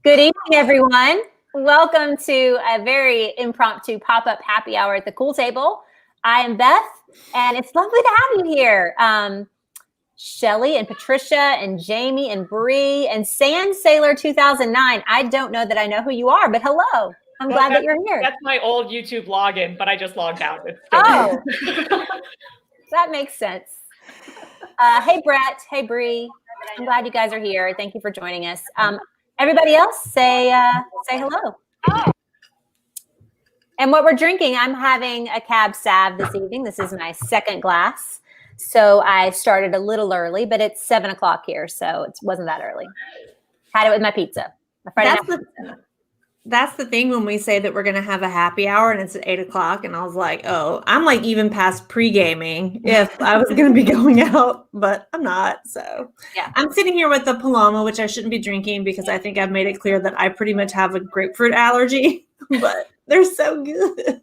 Good evening, everyone. Welcome to a very impromptu pop-up happy hour at the Cool Table. I am Beth, and it's lovely to have you here. Shelly and Patricia and Jamie and Bree and Sand Sailor 2009. I don't know that I know who you are, but hello. I'm glad that you're here. That's my old YouTube login, but I just logged out. Oh, that makes sense. Hey, Brett. Hey, Bree. I'm glad you guys are here. Thank you for joining us. Everybody else, say hello. Oh. And what we're drinking, I'm having a Cab Sav this evening. This is my second glass. So I started a little early, but it's 7 o'clock here, so it wasn't that early. Had it with my pizza. My Friday night pizza. That's the thing when we say that we're going to have a happy hour and it's at 8 o'clock. And I was like, oh, I'm like even past pre-gaming if I was going to be going out, but I'm not. So yeah, I'm sitting here with the Paloma, which I shouldn't be drinking because I think I've made it clear that I pretty much have a grapefruit allergy, but they're so good.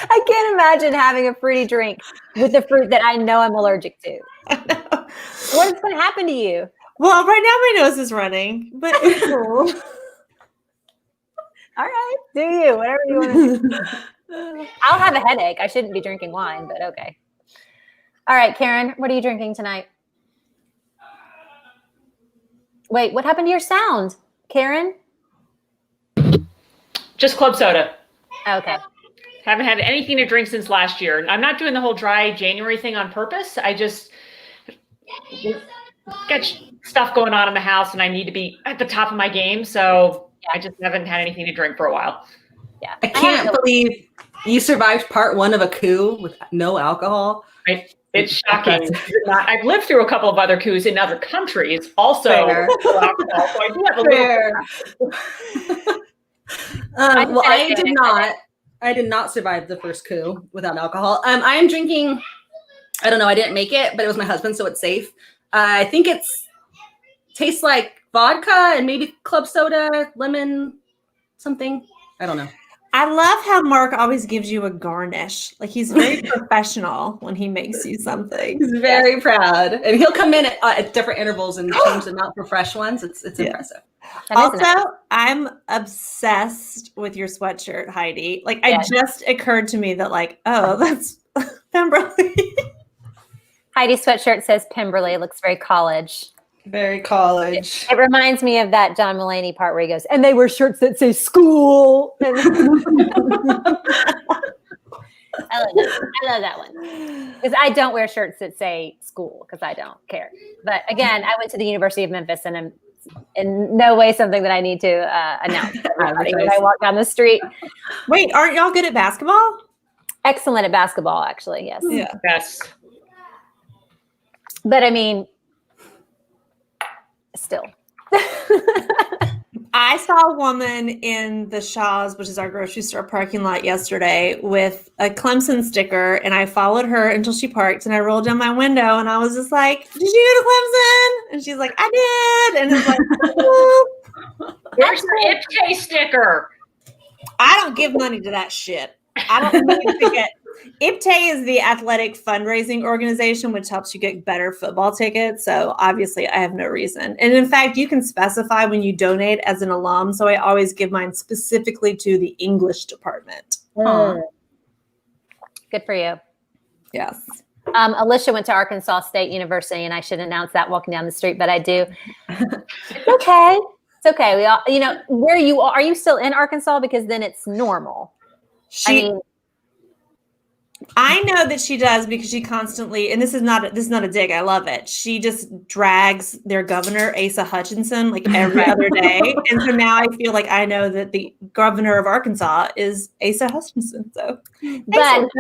I can't imagine having a fruity drink with the fruit that I know I'm allergic to. What's going to happen to you? Well, right now my nose is running, but it's cool. All right, do you, whatever you want to do. I'll have a headache. I shouldn't be drinking wine, but okay. All right, Karen, what are you drinking tonight? Wait, what happened to your sound, Karen? Just club soda. Okay. Haven't had anything to drink since last year. I'm not doing the whole dry January thing on purpose. I just got stuff going on in the house and I need to be at the top of my game. So I just haven't had anything to drink for a while. Yeah, I can't believe you survived part one of a coup with no alcohol. It's shocking. I've lived through a couple of other coups in other countries, also. Fair. So I do have a little. Well, I did not survive the first coup without alcohol. I am drinking. I don't know. I didn't make it, but it was my husband, so it's safe. I think tastes like vodka and maybe club soda, lemon, something. I don't know. I love how Mark always gives you a garnish. Like he's very professional when he makes you something. He's very proud. And he'll come in at different intervals and change them out for fresh ones. It's impressive. Also, I'm obsessed with your sweatshirt, Heidi. Like it just occurred to me that like, oh, that's Pemberley. Heidi's sweatshirt says Pemberley. It looks very college. Very college. It reminds me of that John Mulaney part where he goes, and they wear shirts that say school. I love that one. Because I don't wear shirts that say school because I don't care. But again, I went to the University of Memphis and I'm in no way something that I need to announce to everybody when I walk down the street. Wait, aren't y'all good at basketball? Excellent at basketball, actually, yes. Yeah. Yes. But I mean, still. I saw a woman in the Shaw's, which is our grocery store parking lot yesterday, with a Clemson sticker, and I followed her until she parked, and I rolled down my window, and I was just like, did you go to Clemson? And she's like, I did. And it's like, where's your IPK sticker? I don't give money to that shit. I don't need to get IPTE is the athletic fundraising organization, which helps you get better football tickets. So obviously I have no reason. And in fact, you can specify when you donate as an alum. So I always give mine specifically to the English department. Good for you. Yes. Alicia went to Arkansas State University, and I should announce that walking down the street, but I do. It's okay. It's okay. We all, where you are you still in Arkansas? Because then it's normal. I know that she does because she constantly, and this is not a dig. I love it. She just drags their governor, Asa Hutchinson, like every other day. And so now I feel like I know that the governor of Arkansas is Asa Hutchinson. So, but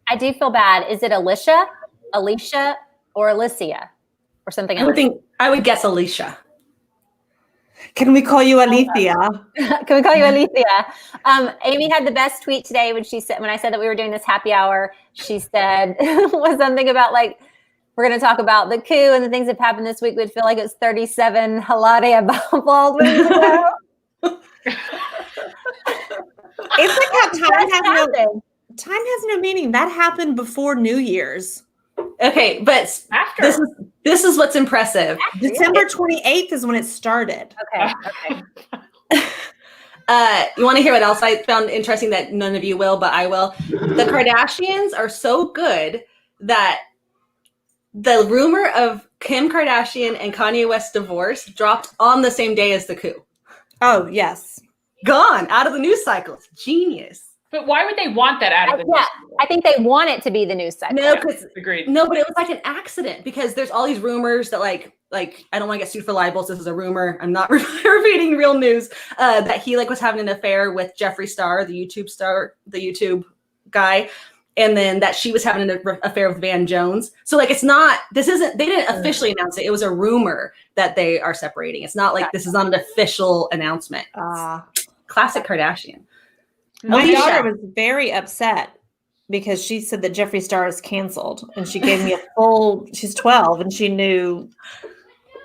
I do feel bad. Is it Alicia, or Alicia or something else? I would guess Alicia. Can we call you Alethea? Can we call you Alethea? Amy had the best tweet today when I said that we were doing this happy hour. She said was something about like we're going to talk about the coup and the things that happened this week. We'd feel like it was 37 Hilaria Baldwin ago. It's like how time has no meaning. That happened before New Year's. Okay, but after This is what's impressive. December 28th is when it started. Okay. You want to hear what else I found interesting that none of you will, but I will? The Kardashians are so good that the rumor of Kim Kardashian and Kanye West's divorce dropped on the same day as the coup. Oh, yes. Gone out of the news cycle. It's genius. But why would they want that out of the news cycle? I think they want it to be the news cycle. No, because Agreed. No, but it was like an accident because there's all these rumors that like I don't want to get sued for libel. So this is a rumor. I'm not repeating real news. That he like was having an affair with Jeffree Star, the YouTube guy, and then that she was having an affair with Van Jones. So like it's not. They didn't officially announce it. It was a rumor that they are separating. It's not like this is not an official announcement. Classic Kardashian. My daughter was very upset because she said that Jeffree Star is canceled, and she gave me a full. She's 12, and she knew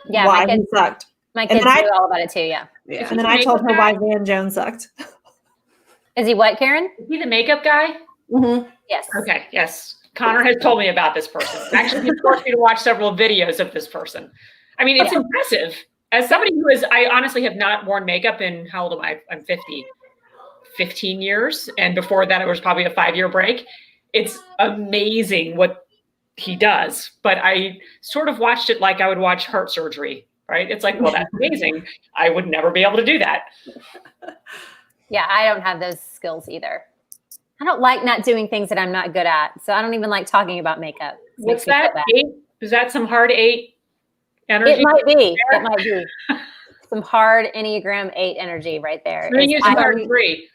why he sucked. My kids knew all about it too. Yeah. And then I told her why Van Jones sucked. Is he what, Karen? Is he the makeup guy? Mm-hmm. Yes. Okay. Yes. Connor has told me about this person. Actually, he forced me to watch several videos of this person. I mean, it's impressive. As somebody who I honestly have not worn makeup in, how old am I? I'm 50. 15 years. And before that, it was probably a 5-year break. It's amazing what he does. But I sort of watched it like I would watch heart surgery, right? It's like, well, that's amazing. I would never be able to do that. Yeah, I don't have those skills either. I don't like not doing things that I'm not good at. So I don't even like talking about makeup. What's that? 8? Is that some hard 8 energy? It might be. It might be. Some hard Enneagram 8 energy right there. I'm going to use a hard 3.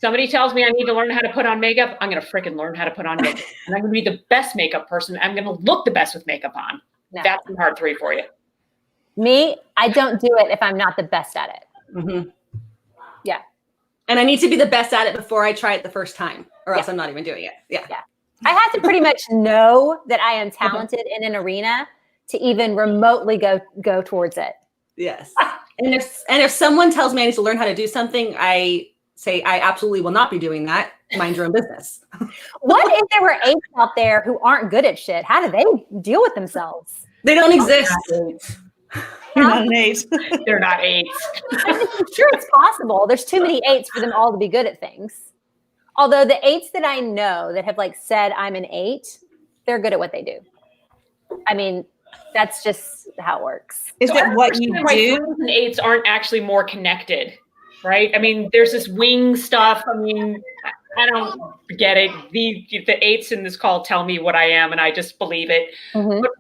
Somebody tells me I need to learn how to put on makeup. I'm going to freaking learn how to put on makeup. And I'm going to be the best makeup person. I'm going to look the best with makeup on. No. That's a hard 3 for you. Me, I don't do it if I'm not the best at it. Mm-hmm. Yeah. And I need to be the best at it before I try it the first time, or else I'm not even doing it. Yeah. I have to pretty much know that I am talented in an arena to even remotely go towards it. Yes. And if someone tells me I need to learn how to do something, I say I absolutely will not be doing that. Mind your own business. What if there were 8s out there who aren't good at shit? How do they deal with themselves? They don't exist. You're not an 8. They're not 8s. I'm sure it's possible. There's too many 8s for them all to be good at things. Although the 8s that I know that have like said I'm an 8, they're good at what they do. I mean, that's just how it works. Is it what you do? 3s and 8s aren't actually more connected, right? I mean, there's this wing stuff. I mean, I don't get it. The 8s in this call tell me what I am, and I just believe it. Mm-hmm. But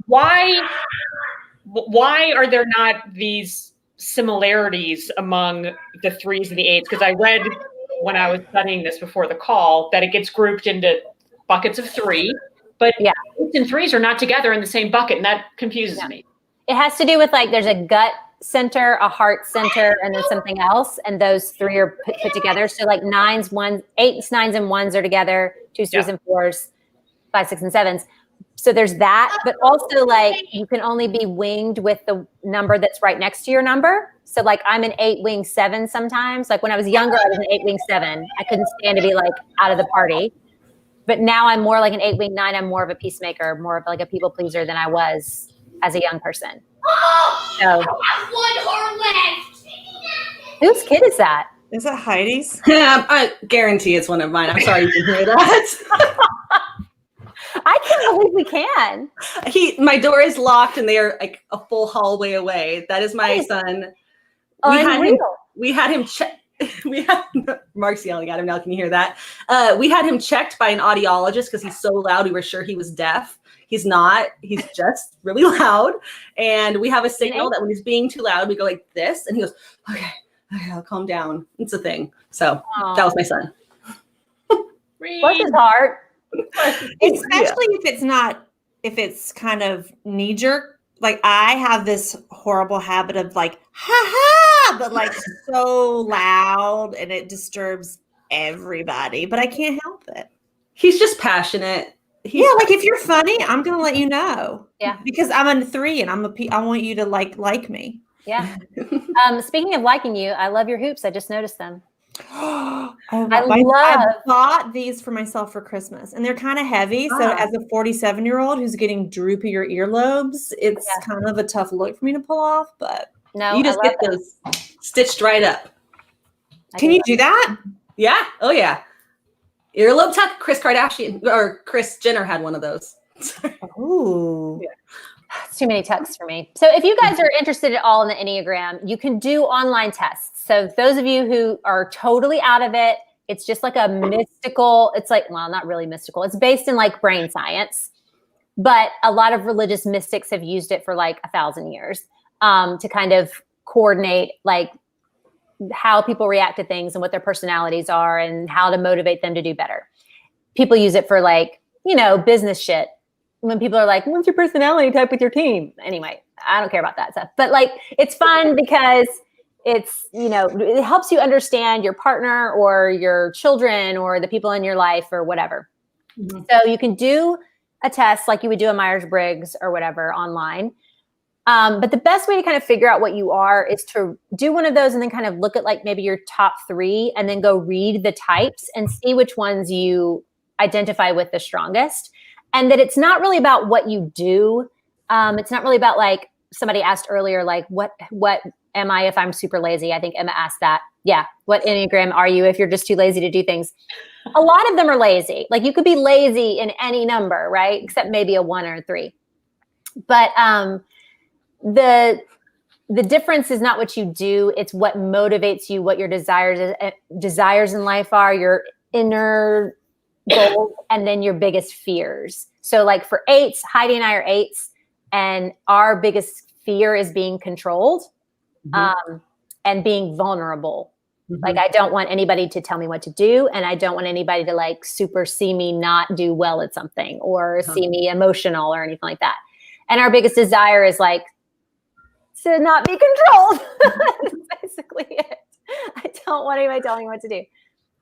why are there not these similarities among the 3s and the 8s? Because I read when I was studying this before the call that it gets grouped into buckets of 3, but 8s and 3s are not together in the same bucket, and that confuses me. It has to do with like there's a gut center, a heart center, and then something else, and those 3 are put together. So like 8s, 9s, and 1s are together, 2s, 3s, and 4s, 5s, 6s, and 7s. So there's that, but also like you can only be winged with the number that's right next to your number. So like I'm an 8 wing 7 sometimes. Like when I was younger, I was an 8 wing 7. I couldn't stand to be like out of the party. But now I'm more like an 8 wing 9. I'm more of a peacemaker, more of like a people pleaser than I was as a young person. So, one heart left. Whose kid is that? Is that Heidi's? Yeah, I guarantee it's one of mine. I'm sorry you can hear that. I can't believe we can. My door is locked and they are like a full hallway away. That is my son. We had him checked. Mark's yelling at him now. Can you hear that? We had him checked by an audiologist because he's so loud. We were sure he was deaf. He's not. He's just really loud. And we have a signal that when he's being too loud, we go like this. And he goes, okay, I'll calm down. It's a thing. So that was my son. Bless his heart. Especially if it's kind of knee jerk. Like I have this horrible habit of like, ha ha, but like so loud and it disturbs everybody, but I can't help it. He's just passionate. Like if you're funny, I'm going to let you know. Yeah. Because I'm a 3 and I want you to like me. Yeah. Speaking of liking you, I love your hoops. I just noticed them. I I bought these for myself for Christmas, and they're kind of heavy. So as a 47-year-old who's getting droopier earlobes, it's kind of a tough look for me to pull off, but no, you just get those stitched right up. Can you do that? Yeah. Oh yeah. Earlobe tuck. Kris Kardashian or Kris Jenner had one of those. Ooh. Yeah. It's too many tucks for me. So if you guys are interested at all in the Enneagram, you can do online tests. So those of you who are totally out of it, it's just like a mystical, it's like, well, not really mystical. It's based in like brain science, but a lot of religious mystics have used it for like 1,000 years to kind of coordinate like how people react to things and what their personalities are and how to motivate them to do better. People use it for like, business shit. When people are like, what's your personality type with your team? Anyway, I don't care about that stuff. But like, it's fun because it's, it helps you understand your partner or your children or the people in your life or whatever. Mm-hmm. So you can do a test like you would do a Myers-Briggs or whatever online. But the best way to kind of figure out what you are is to do one of those and then kind of look at like maybe your top 3 and then go read the types and see which ones you identify with the strongest. And that it's not really about what you do. It's not really about like somebody asked earlier, like what am I if I'm super lazy? I think Emma asked that. Yeah. What Enneagram are you if you're just too lazy to do things? A lot of them are lazy. Like you could be lazy in any number, right? Except maybe a 1 or a 3. But the difference is not what you do. It's what motivates you, what your desires in life are, your inner goals, and then your biggest fears. So like for 8s, Heidi and I are 8s, and our biggest fear is being controlled and being vulnerable. Mm-hmm. Like I don't want anybody to tell me what to do, and I don't want anybody to like super see me not do well at something or see me emotional or anything like that. And our biggest desire is like to not be controlled. That's basically it. I don't want anybody telling me what to do.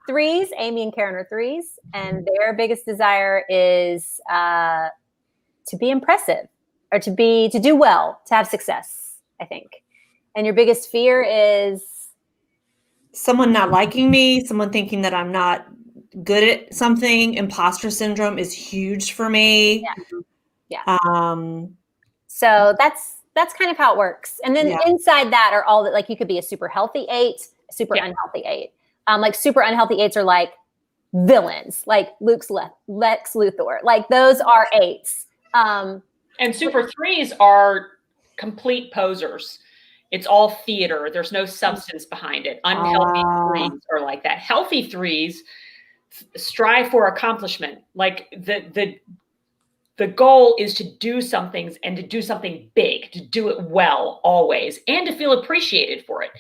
3s, Amy and Karen are 3s, and their biggest desire is to be impressive or to do well, to have success, I think. And your biggest fear is someone not liking me, someone thinking that I'm not good at something. Imposter syndrome is huge for me. Yeah. So that's kind of how it works. And then inside that are all that, like you could be a super healthy 8, a super unhealthy 8. Like super unhealthy 8s are like villains, like Lex Luthor. Like those are 8s. And super 3s are complete posers. It's all theater. There's no substance behind it. Unhealthy 3s are like that. Healthy 3s strive for accomplishment. Like the goal is to do something and to do something big, to do it well always, and to feel appreciated for it.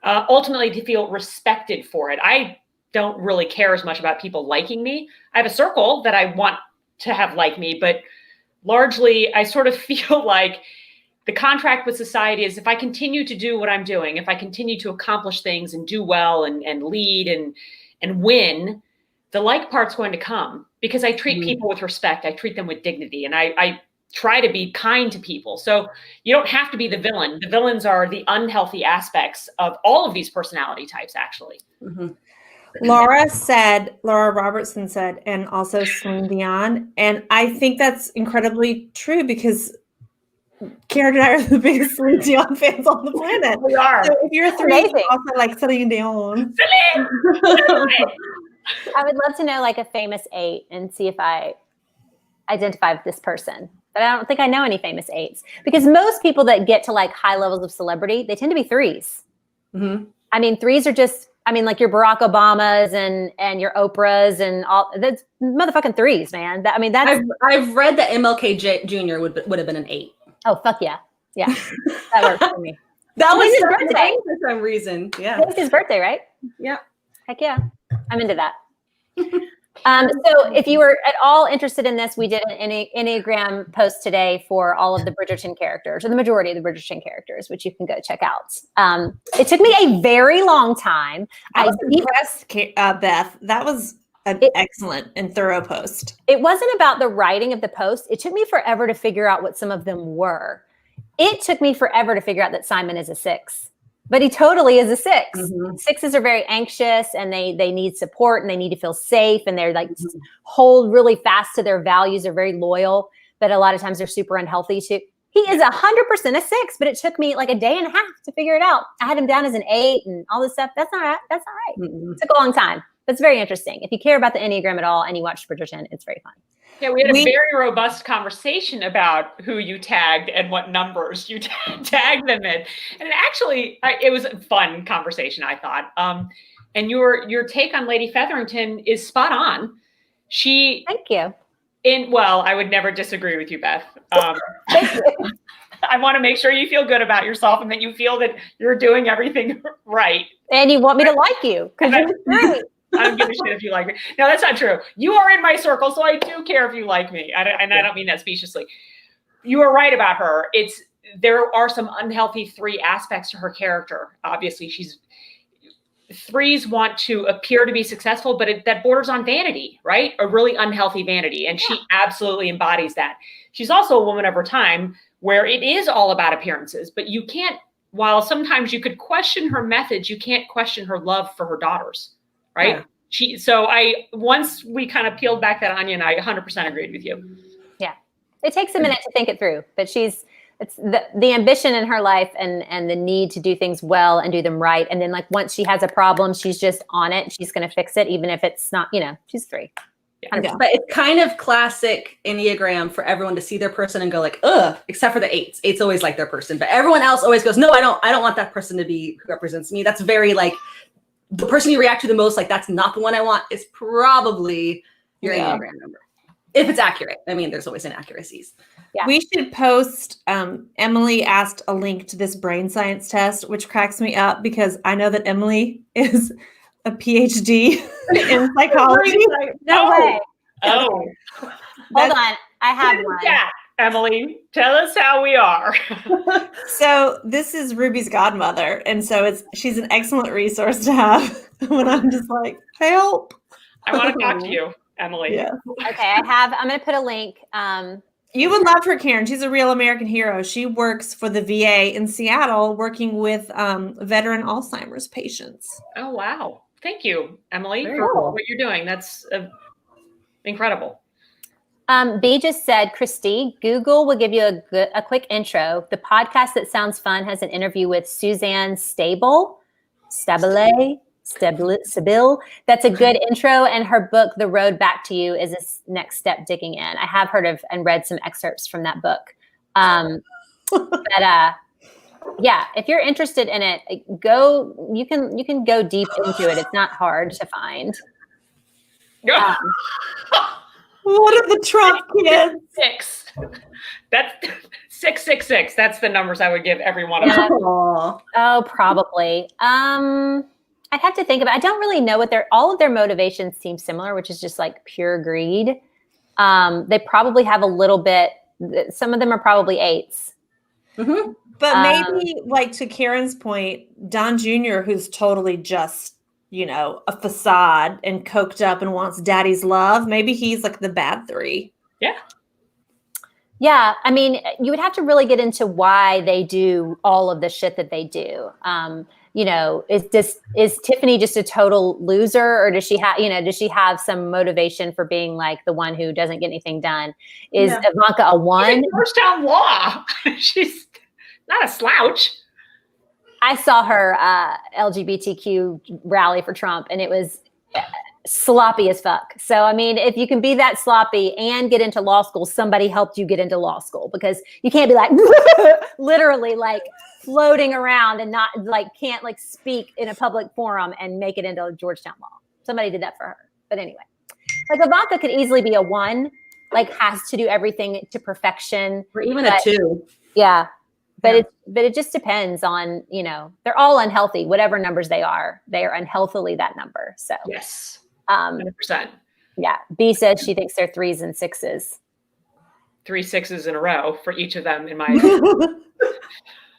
Ultimately, to feel respected for it. I don't really care as much about people liking me. I have a circle that I want to have like me, but largely I sort of feel like the contract with society is if I continue to do what I'm doing, if I continue to accomplish things and do well and lead and win, the like part's going to come because I treat people with respect. I treat them with dignity, and I try to be kind to people. So you don't have to be the villain. The villains are the unhealthy aspects of all of these personality types, actually. Mm-hmm. Laura Robertson said, and also Celine Dion. And I think that's incredibly true because Karen and I are the biggest Celine Dion fans on the planet. We are. So if you're a 3, you also like Celine Dion. I would love to know like a famous 8 and see if I identify with this person. But I don't think I know any famous 8s because most people that get to like high levels of celebrity, they tend to be 3s. Mm-hmm. I mean, 3s are just, like your Barack Obamas and your Oprahs and all that's motherfucking 3s, man. That's. I've read that MLK Jr. would have been an 8. Oh, fuck yeah. Yeah. That works for me. That was his birthday for some reason. Yeah. It was his birthday, right? Yeah. Heck yeah. I'm into that. So if you were at all interested in this, we did an Enneagram post today for all of the Bridgerton characters, or the majority of the Bridgerton characters, which you can go check out. It took me a very long time. I was impressed, Beth. That was an excellent and thorough post. It wasn't about the writing of the post. It took me forever to figure out what some of them were. It took me forever to figure out that Simon is a 6. but he totally is a 6. Mhm. 6s are very anxious and they need support and they need to feel safe and they're like hold really fast to their values. They're very loyal, but a lot of times they're super unhealthy too. He is 100% a 6, but it took me like a day and a half to figure it out. I had him down as an 8 and all this stuff. That's not right. That's not right. It took a long time, but it's very interesting. If you care about the Enneagram at all and you watch Bridgerton, it's very fun. Yeah, we had a very robust conversation about who you tagged and what numbers you tagged them in. And actually, it was a fun conversation, I thought. And your take on Lady Featherington is spot on. Thank you. Well, I would never disagree with you, Beth. Thank you. I want to make sure you feel good about yourself and that you feel that you're doing everything right. And you want me to like you because you're great. I don't give a shit if you like me. No, that's not true. You are in my circle, so I do care if you like me. And I don't mean that speciously. You are right about her. There are some unhealthy 3 aspects to her character. Obviously, 3s want to appear to be successful, but that borders on vanity, right? A really unhealthy vanity. And she absolutely embodies that. She's also a woman of her time where it is all about appearances, but you can't, while sometimes you could question her methods, you can't question her love for her daughters, right? Yeah. Once we kind of peeled back that onion, I 100% agreed with you. Yeah. It takes a minute to think it through, but it's the ambition in her life and the need to do things well and do them right. And then like once she has a problem, she's just on it. She's going to fix it, even if it's not, she's 3. Yeah. But it's kind of classic Enneagram for everyone to see their person and go like, ugh, except for the 8s. 8s always like their person, but everyone else always goes, no, I don't want that person to be who represents me. That's very like the person you react to the most. Like that's not the one I want. It's probably your Enneagram number. If it's accurate. I mean, there's always inaccuracies. Yeah. We should post, Emily asked a link to this brain science test, which cracks me up because I know that Emily is a PhD in psychology. No way. Oh. Hold on. I have one. Yeah, Emily, tell us how we are. So this is Ruby's godmother. And so she's an excellent resource to have when I'm just like, help. I want to talk to you, Emily. Yeah. Okay, I'm going to put a link. You would love her, Karen. She's a real American hero. She works for the VA in Seattle, working with veteran Alzheimer's patients. Oh, wow. Thank you, Emily, Very for cool. what you're doing. That's incredible. B just said, Christy, Google will give you a quick intro. The podcast that sounds fun has an interview with Suzanne Stabile. That's a good intro. And her book, The Road Back to You, is a next step digging in. I have heard of and read some excerpts from that book. Yeah, if you're interested in it, you can go deep into it. It's not hard to find. What are the Trump kids? 6. That's 666. That's the numbers I would give every one of them. Oh, probably. I'd have to think about it. I don't really know what all of their motivations seem similar, which is just like pure greed. They probably have a little bit, some of them are probably 8s. Mm-hmm. But maybe, like to Karen's point, Don Jr., who's totally just, a facade and coked up and wants daddy's love, maybe he's like the bad 3. Yeah. Yeah. I mean, you would have to really get into why they do all of the shit that they do. Is Tiffany just a total loser, or does she have some motivation for being like the one who doesn't get anything done? Is Ivanka a 1? Georgetown law. She's not a slouch. I saw her LGBTQ rally for Trump, and it was sloppy as fuck. So, I mean, if you can be that sloppy and get into law school, somebody helped you get into law school, because you can't be like literally like floating around and not like can't like speak in a public forum and make it into Georgetown law. Somebody did that for her. But anyway, like Ivanka could easily be a 1, like has to do everything to perfection. Or even a 2. Yeah. But it just depends on, they're all unhealthy, whatever numbers they are unhealthily that number. So yes, 100%. Yeah. B says she thinks they're 3s and 6s. 3 6s in a row for each of them, in my opinion.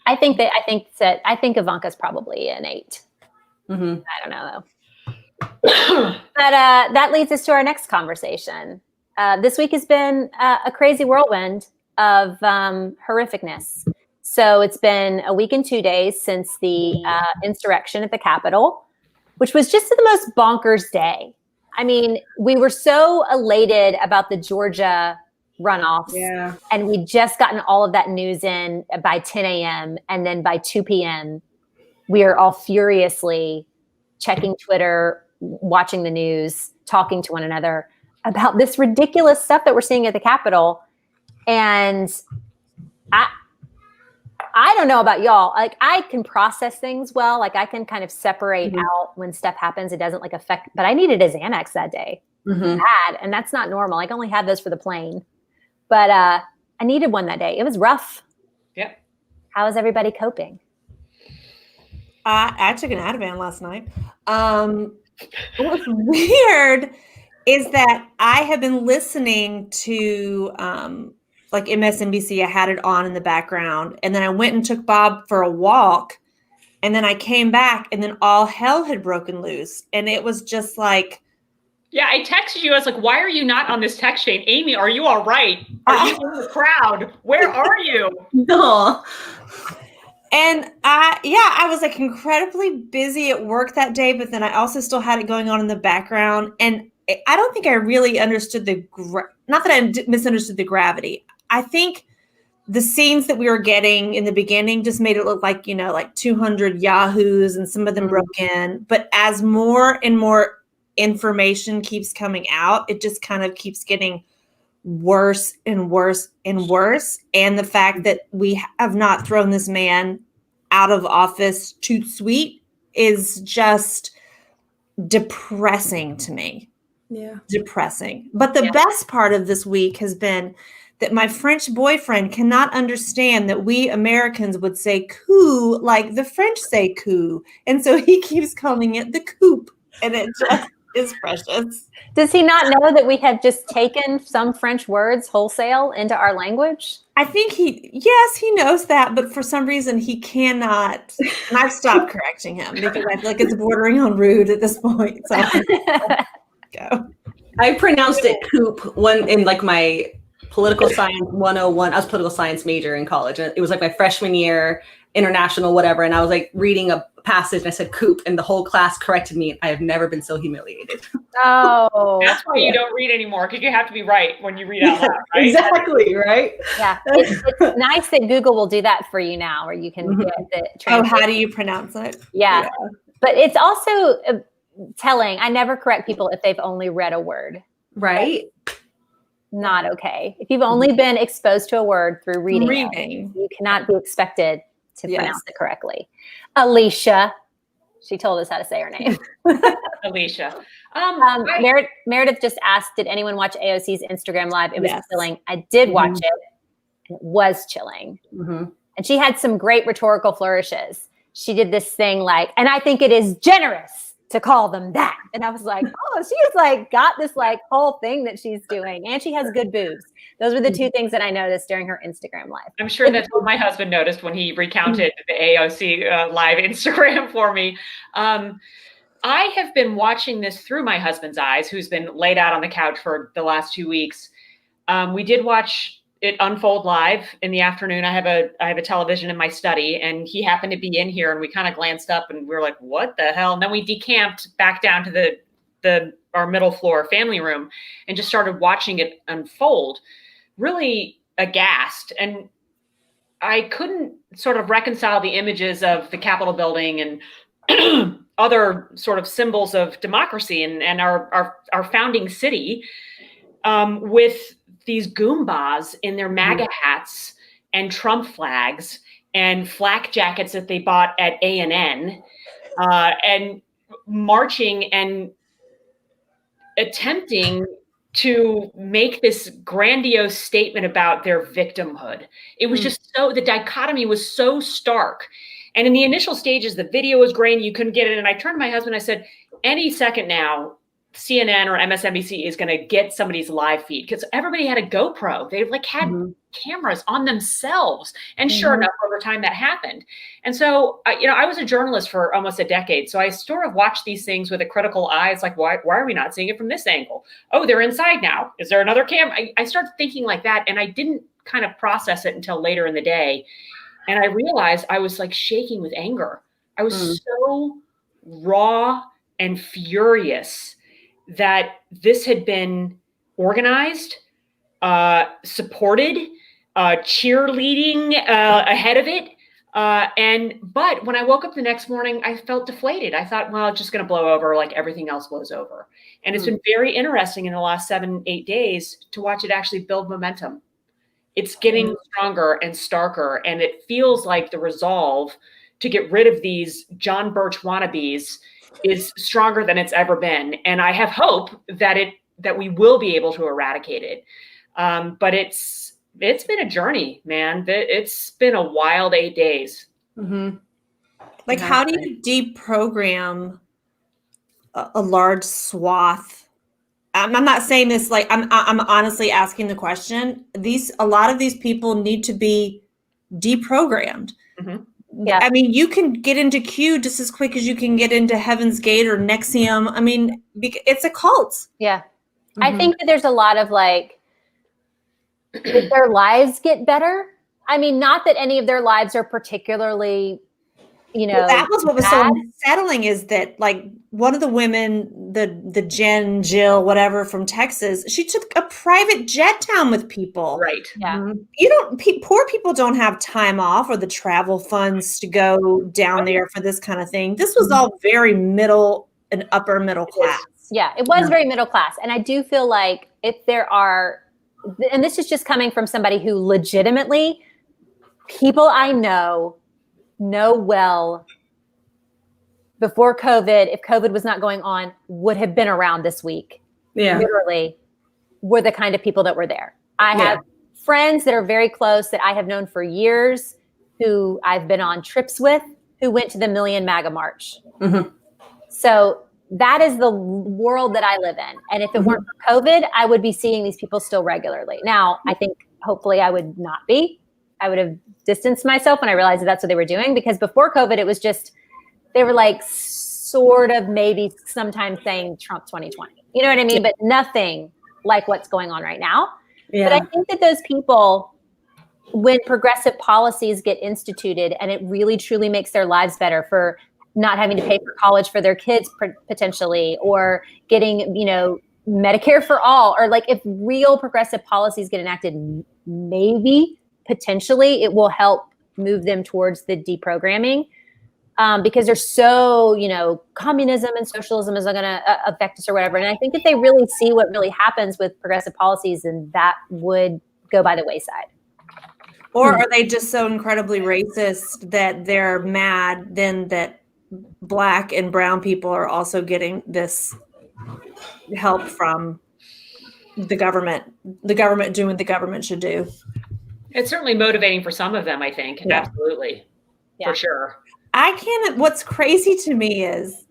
I think Ivanka's probably an 8. Mm-hmm. I don't know though. But that leads us to our next conversation. This week has been a crazy whirlwind of horrificness. So it's been a week and 2 days since the insurrection at the Capitol, which was just the most bonkers day. I mean, we were so elated about the Georgia runoffs, and we'd just gotten all of that news in by 10 a.m. And then by 2 p.m., we are all furiously checking Twitter, watching the news, talking to one another about this ridiculous stuff that we're seeing at the Capitol. And I don't know about y'all. Like, I can process things well. Like, I can kind of separate out when stuff happens. It doesn't like affect, but I needed a Xanax that day. Bad, and that's not normal. Like, I only had those for the plane. But I needed one that day. It was rough. Yep. How is everybody coping? I took an Ativan last night. What's weird is that I have been listening to like MSNBC. I had it on in the background, and then I went and took Bob for a walk, and then I came back, and then all hell had broken loose, and it was just like. Yeah, I texted you. I was like, why are you not on this text chain? Amy, are you all right? Are you in the crowd? Where are you? No. And I was like incredibly busy at work that day, but then I also still had it going on in the background. And I don't think I really understood not that I misunderstood the gravity. I think the scenes that we were getting in the beginning just made it look like, like 200 yahoos, and some of them broke in. But as more and more information keeps coming out, it just kind of keeps getting worse and worse and worse. And the fact that we have not thrown this man out of office too sweet is just depressing to me. Yeah. Depressing. But the best part of this week has been that my French boyfriend cannot understand that we Americans would say coup like the French say coup. And so he keeps calling it the coupe. And it just is precious. Does he not know that we have just taken some French words wholesale into our language? I think he knows that, but for some reason he cannot. And I've stopped correcting him because I feel like it's bordering on rude at this point. So go. I pronounced it coupe in like my political science 101. I was a political science major in college, and it was like my freshman year, international, whatever. And I was like reading a passage, and I said coupe, and the whole class corrected me. I have never been so humiliated. Oh, that's why you don't read anymore, because you have to be right when you read out loud, right? Exactly, right? Yeah, it's nice that Google will do that for you now, where you can get the translation. How do you pronounce it? Yeah. But it's also telling. I never correct people if they've only read a word. Right. That's not okay. If you've only been exposed to a word through reading. It, you cannot be expected to pronounce it correctly. Alicia, she told us how to say her name. Alicia. Meredith just asked, did anyone watch AOC's Instagram live? It was chilling. I did watch it. And it was chilling. And she had some great rhetorical flourishes. She did this thing like, and I think it is generous to call them that. And I was like, oh, she's like got this like whole thing that she's doing. And she has good boobs. Those were the two things that I noticed during her Instagram live. I'm sure that's what my husband noticed when he recounted the AOC live Instagram for me. I have been watching this through my husband's eyes, who's been laid out on the couch for the last 2 weeks. We did watch it unfold live in the afternoon. I have a television in my study, and he happened to be in here, and we kind of glanced up and we were like, what the hell? And then we decamped back down to our middle floor family room and just started watching it unfold, really aghast. And I couldn't sort of reconcile the images of the Capitol building and other sort of symbols of democracy and our founding city with these Goombas in their MAGA hats and Trump flags and flak jackets that they bought at A&N and marching and attempting to make this grandiose statement about their victimhood. It was just the dichotomy was so stark. And in the initial stages, the video was grainy, you couldn't get it. And I turned to my husband, I said, any second now, CNN or MSNBC is going to get somebody's live feed, because everybody had a GoPro. They like had cameras on themselves. And sure enough, over time that happened. And so, I was a journalist for almost a decade. So I sort of watched these things with a critical eye. It's like, why are we not seeing it from this angle? Oh, they're inside now. Is there another camera? I started thinking like that. And I didn't kind of process it until later in the day. And I realized I was like shaking with anger. I was so raw and furious that this had been organized, supported, cheerleading ahead of it. But when I woke up the next morning, I felt deflated. I thought, well, it's just going to blow over like everything else blows over. And it's been very interesting in the last 7-8 days to watch it actually build momentum. It's getting stronger and starker, and it feels like the resolve to get rid of these John Birch wannabes is stronger than it's ever been. And I have hope that we will be able to eradicate it. But it's been a journey, man. It's been a wild 8 days. Mm-hmm. Like, how do you deprogram a large swath? I'm not saying this like I'm honestly asking the question. A lot of these people need to be deprogrammed. Mm-hmm. Yeah. I mean, you can get into Q just as quick as you can get into Heaven's Gate or Nexium. I mean, it's a cult. Yeah. Mm-hmm. I think that there's a lot of like, if their lives get better. I mean, not that any of their lives are particularly, that was what was so unsettling, is that like one of the women, the Jill, whatever, from Texas, she took a private jet down with people. Right. Yeah. Poor people don't have time off or the travel funds to go down there for this kind of thing. This was all very middle and upper middle class. Yeah, it was very middle class. And I do feel like if there are, and this is just coming from somebody who legitimately, people I know well, before COVID, if COVID was not going on, would have been around this week. Yeah. Literally were the kind of people that were there. I have friends that are very close that I have known for years, who I've been on trips with, who went to the Million MAGA March. Mm-hmm. So that is the world that I live in. And if it weren't for COVID, I would be seeing these people still regularly. Now, I think hopefully I would not be. I would have distanced myself when I realized that that's what they were doing, because before COVID, it was just, they were like sort of maybe sometimes saying Trump 2020. You know what I mean? But nothing like what's going on right now. Yeah. But I think that those people, when progressive policies get instituted and it really truly makes their lives better, for not having to pay for college for their kids potentially, or getting, Medicare for all, or like if real progressive policies get enacted, maybe potentially it will help move them towards the deprogramming, because they're so, communism and socialism is not going to affect us or whatever. And I think if they really see what really happens with progressive policies, and that would go by the wayside. Or are they just so incredibly racist that they're mad then that Black and brown people are also getting this help from the government doing what the government should do? It's certainly motivating for some of them, I think. Yeah. Absolutely. Yeah. For sure. What's crazy to me is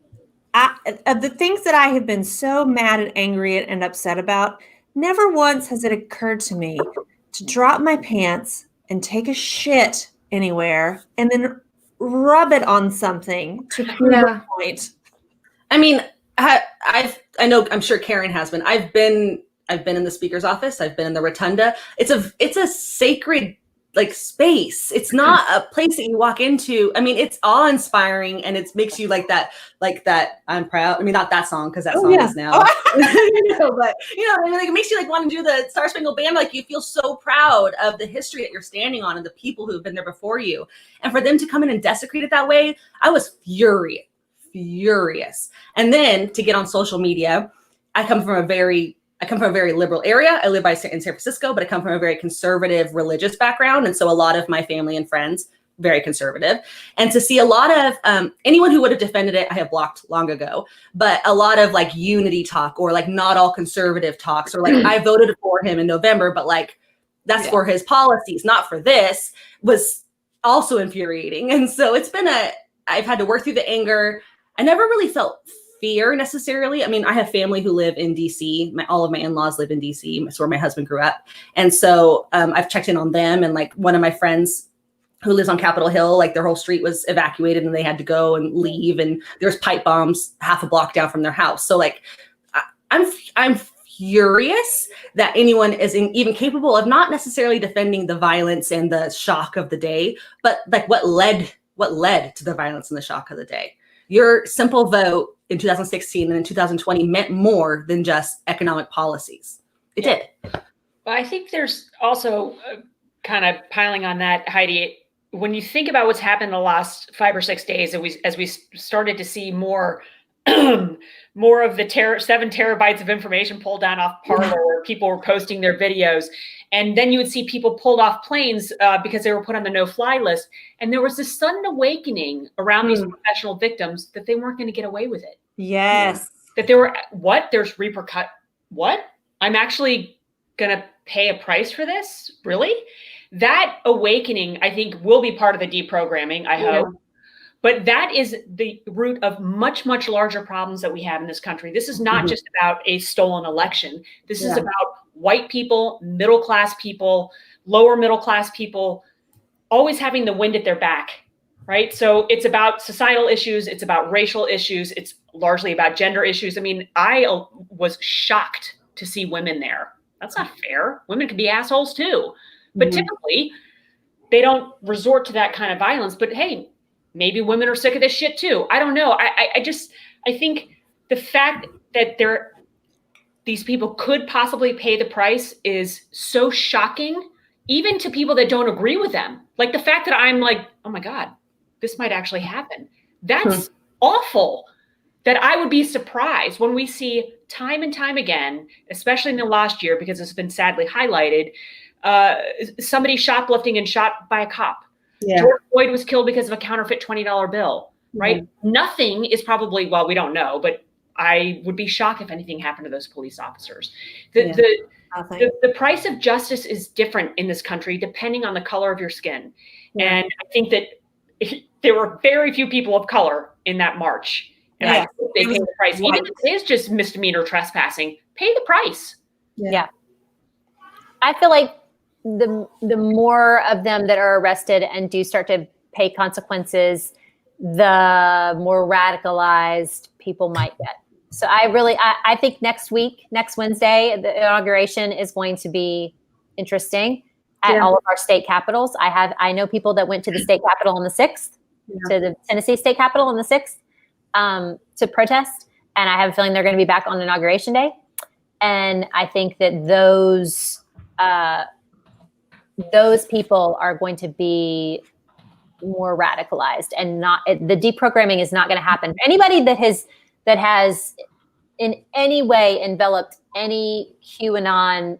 of the things that I have been so mad and angry and upset about, never once has it occurred to me to drop my pants and take a shit anywhere and then rub it on something to prove a point. I mean, I'm sure Karen has been. I've been in the speaker's office. I've been in the rotunda. It's a sacred space. It's not a place that you walk into. I mean, it's awe-inspiring, and it makes you like that. I'm proud. I mean, not that song, because that song is now. But it makes you want to do the Star Spangled Banner. Like, you feel so proud of the history that you're standing on and the people who have been there before you. And for them to come in and desecrate it that way, I was furious. And then to get on social media, I come from a very liberal area. I live in San Francisco, but I come from a very conservative religious background. And so a lot of my family and friends, very conservative. And to see a lot of anyone who would have defended it, I have blocked long ago, but a lot of unity talk, or not all conservative talks, or I voted for him in November, but that's for his policies, not for this, was also infuriating. And so I've had to work through the anger. I never really felt fear necessarily. I mean, I have family who live in DC. All of my in-laws live in DC. That's where my husband grew up. And so I've checked in on them. And one of my friends who lives on Capitol Hill, their whole street was evacuated and they had to go and leave. And there's pipe bombs half a block down from their house. So I'm furious that anyone is even capable of not necessarily defending the violence and the shock of the day, but like what led to the violence and the shock of the day. Your simple vote in 2016 and in 2020 meant more than just economic policies. It did. Well, I think there's also kind of piling on that, Heidi. When you think about what's happened in the last 5 or 6 days, as we started to see more more of the 7 terabytes of information pulled down off Parler, where people were posting their videos. And then you would see people pulled off planes because they were put on the no-fly list. And there was this sudden awakening around these professional victims that they weren't going to get away with it. Yes. That there were, there's what? I'm actually going to pay a price for this? Really? That awakening, I think, will be part of the deprogramming, I hope. But that is the root of much, much larger problems that we have in this country. This is not just about a stolen election. This is about white people, middle-class people, lower middle-class people, always having the wind at their back, right? So it's about societal issues. It's about racial issues. It's largely about gender issues. I mean, I was shocked to see women there. That's not fair. Women can be assholes too. But typically, they don't resort to that kind of violence. But hey, maybe women are sick of this shit too. I don't know. I think the fact that these people could possibly pay the price is so shocking, even to people that don't agree with them. Like the fact that I'm like, oh my God, this might actually happen. That's awful. That I would be surprised when we see time and time again, especially in the last year, because it's been sadly highlighted, somebody shoplifting and shot by a cop. Yeah. George Floyd was killed because of a counterfeit $20 bill, right? Nothing is probably, well, we don't know, but I would be shocked if anything happened to those police officers. The price of justice is different in this country depending on the color of your skin. Yeah. And I think that there were very few people of color in that march. And I think they paid the price. Even if it is just misdemeanor trespassing, pay the price. Yeah. I feel like the more of them that are arrested and do start to pay consequences, the more radicalized people might get. So I think next Wednesday, the inauguration is going to be interesting at all of our state capitals. I know people that went to the state capitol on the 6th, to the Tennessee state capitol on the 6th to protest. And I have a feeling they're going to be back on Inauguration Day. And I think that those people are going to be more radicalized, and the deprogramming is not going to happen. Anybody that has in any way enveloped any QAnon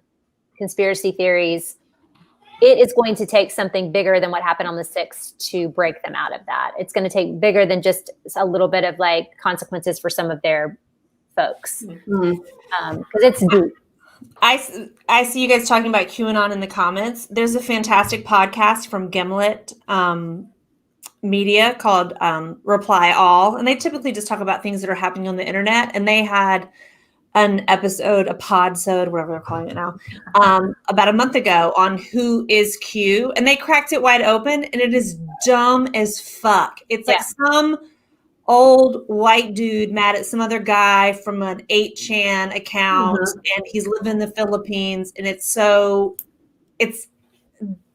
conspiracy theories, it is going to take something bigger than what happened on the 6th to break them out of that. It's going to take bigger than just a little bit of like consequences for some of their folks. Because it's deep. I see you guys talking about QAnon in the comments. There's a fantastic podcast from Gimlet Media called Reply All, and they typically just talk about things that are happening on the internet. And they had an episode, a podsode, whatever they're calling it now, about a month ago on who is Q, and they cracked it wide open, and it is dumb as fuck. It's like some old white dude mad at some other guy from an 8chan account, and he's living in the Philippines, and it's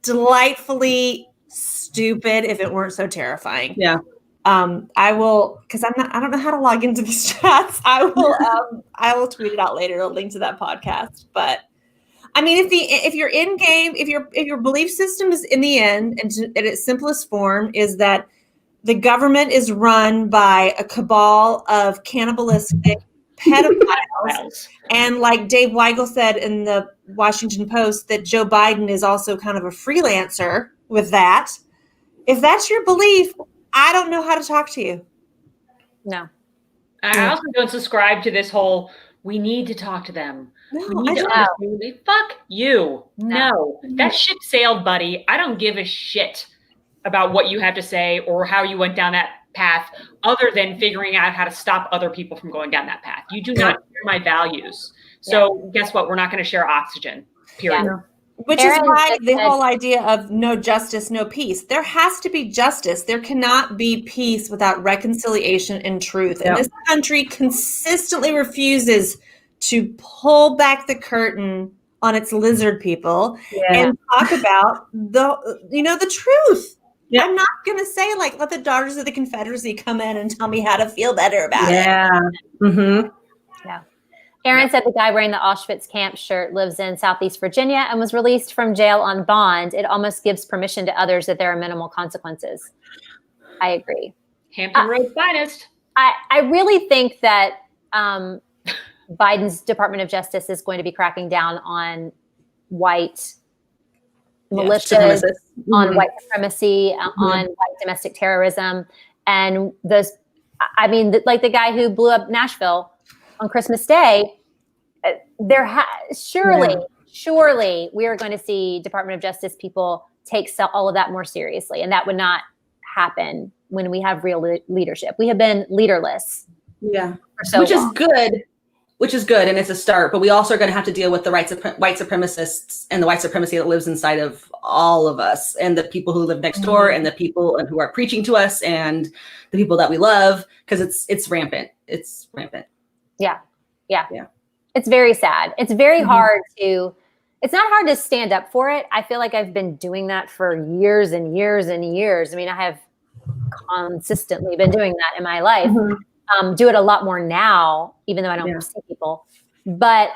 delightfully stupid if it weren't so terrifying. Yeah. I will, because I don't know how to log into these chats. I will tweet it out later, a link to that podcast. But I mean, if you're in game, if your belief system is in the end, and at its simplest form is that the government is run by a cabal of cannibalistic pedophiles. And like Dave Weigel said in the Washington Post, that Joe Biden is also kind of a freelancer with that. If that's your belief, I don't know how to talk to you. No. I also don't subscribe to this whole, we need to talk to them. No, Fuck you. No. That ship sailed, buddy. I don't give a shit about what you have to say or how you went down that path, other than figuring out how to stop other people from going down that path. You do not share my values. So guess what? We're not going to share oxygen, period. Yeah. Which is why the whole idea of no justice, no peace. There has to be justice. There cannot be peace without reconciliation and truth. And this country consistently refuses to pull back the curtain on its lizard people and talk about the truth. Yeah. I'm not going to say, like, let the Daughters of the Confederacy come in and tell me how to feel better about it. Yeah. Mm-hmm. Yeah. Aaron said the guy wearing the Auschwitz camp shirt lives in Southeast Virginia and was released from jail on bond. It almost gives permission to others that there are minimal consequences. I agree. Hampton Roads finest. I really think that Biden's Department of Justice is going to be cracking down on white militias, on white supremacy, on white domestic terrorism. And those, I mean, like the guy who blew up Nashville on Christmas Day, surely we are going to see Department of Justice people take all of that more seriously. And that would not happen when we have real leadership. We have been leaderless. Yeah. For so Which long. is good. Which is good, and it's a start. But we also are going to have to deal with the white supremacists and the white supremacy that lives inside of all of us, and the people who live next door, and the people who are preaching to us, and the people that we love, because it's rampant. It's rampant. Yeah. It's very sad. It's very hard to. It's not hard to stand up for it. I feel like I've been doing that for years and years and years. I mean, I have consistently been doing that in my life. Do it a lot more now, even though I don't see people. But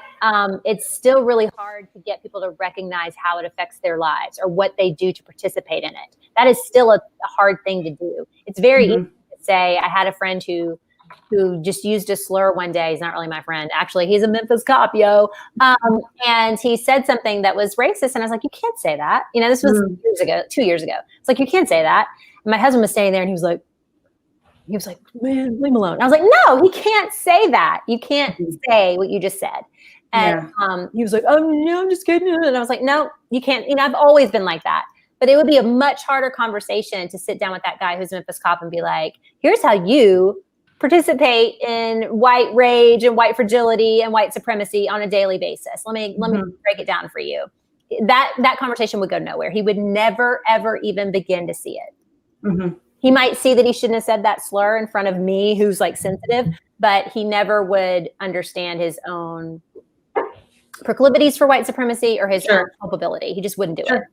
it's still really hard to get people to recognize how it affects their lives or what they do to participate in it. That is still a hard thing to do. It's very easy to say. I had a friend who just used a slur one day. He's not really my friend. Actually, he's a Memphis cop, yo. And he said something that was racist. And I was like, you can't say that. You know, this was 2 years ago. It's like, you can't say that. And my husband was standing there and he was like, man, leave him alone. I was like, no, he can't say that. You can't say what you just said. And he was like, oh, no, I'm just kidding. And I was like, no, you can't. You know, I've always been like that. But it would be a much harder conversation to sit down with that guy who's a Memphis cop and be like, here's how you participate in white rage and white fragility and white supremacy on a daily basis. Let me break it down for you. That conversation would go nowhere. He would never, ever even begin to see it. He might see that he shouldn't have said that slur in front of me, who's like sensitive, but he never would understand his own proclivities for white supremacy or his own culpability. He just wouldn't do it.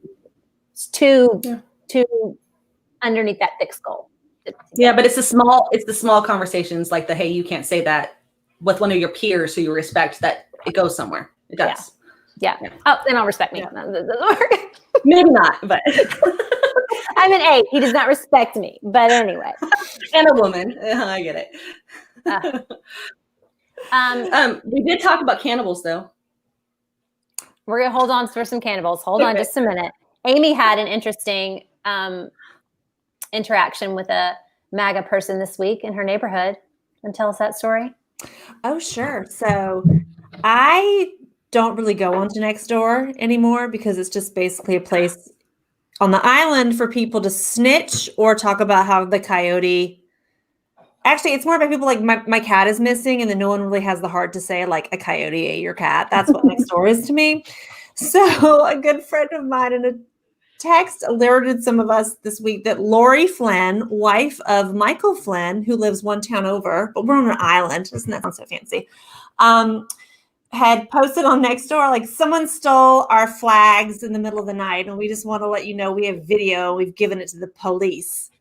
It's too underneath that thick skull. Yeah, but it's the small conversations like the, hey, you can't say that with one of your peers who you respect, that it goes somewhere. It does. Yeah. Oh, then I'll respect me. Maybe not, but I'm an 8. He does not respect me. But anyway. And a woman. I get it. We did talk about cannibals, though. We're going to hold on for some cannibals. Hold on just a minute. Amy had an interesting interaction with a MAGA person this week in her neighborhood. And tell us that story. Oh, sure. So I don't really go onto Nextdoor anymore because it's just basically a place on the island for people to snitch or talk about how the coyote. Actually, it's more about people like my cat is missing, and then no one really has the heart to say like a coyote ate your cat. That's what Nextdoor is to me. So a good friend of mine in a text alerted some of us this week that Lori Flynn, wife of Michael Flynn, who lives one town over, but we're on an island. Doesn't that sound so fancy? Had posted on Nextdoor, like, someone stole our flags in the middle of the night, and we just want to let you know we have video. We've given it to the police.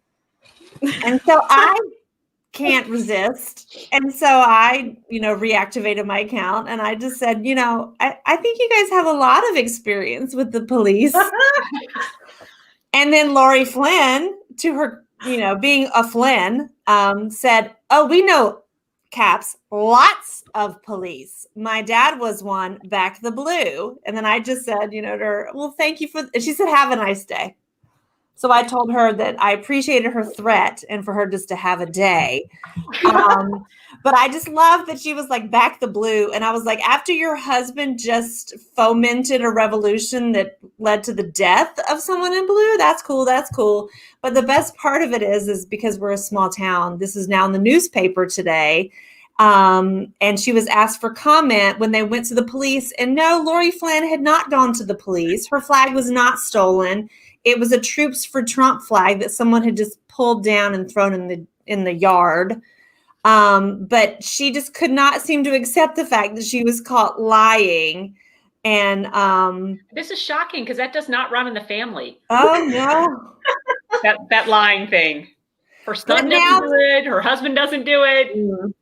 And so I can't resist. And so I, reactivated my account, and I just said, I think you guys have a lot of experience with the police. And then Lori Flynn, to her, being a Flynn, said, oh, we know, caps, lots of police. My dad was one back the blue. And then I just said, to her, well, thank you and she said, have a nice day. So I told her that I appreciated her threat and for her just to have a day. But I just love that she was like, back the blue. And I was like, after your husband just fomented a revolution that led to the death of someone in blue, that's cool. That's cool. But the best part of it is because we're a small town. This is now in the newspaper today. And she was asked for comment when they went to the police. And no, Lori Flynn had not gone to the police. Her flag was not stolen. It was a Troops for Trump flag that someone had just pulled down and thrown in the yard. But she just could not seem to accept the fact that she was caught lying. And this is shocking because that does not run in the family. Oh no. that lying thing. Her son doesn't do it, her husband doesn't do it.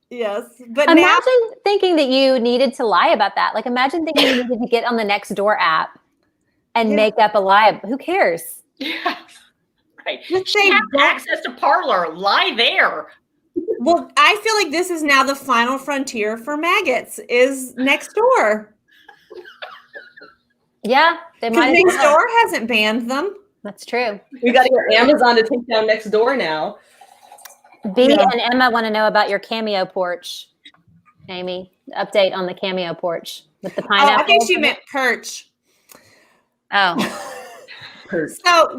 Yes. But imagine thinking that you needed to lie about that. Like imagine thinking you needed to get on the Nextdoor app and make up a lie. Who cares? Yeah. Right. She has access to Parlor. Lie there. Well, I feel like this is now the final frontier for maggots is Nextdoor. Yeah, they might. Nextdoor hasn't banned them. That's true. We got to get Amazon to take down Nextdoor now. B and Emma want to know about your cameo porch, Amy. Update on the cameo porch with the pineapple. Oh, I think she meant perch. Oh. So,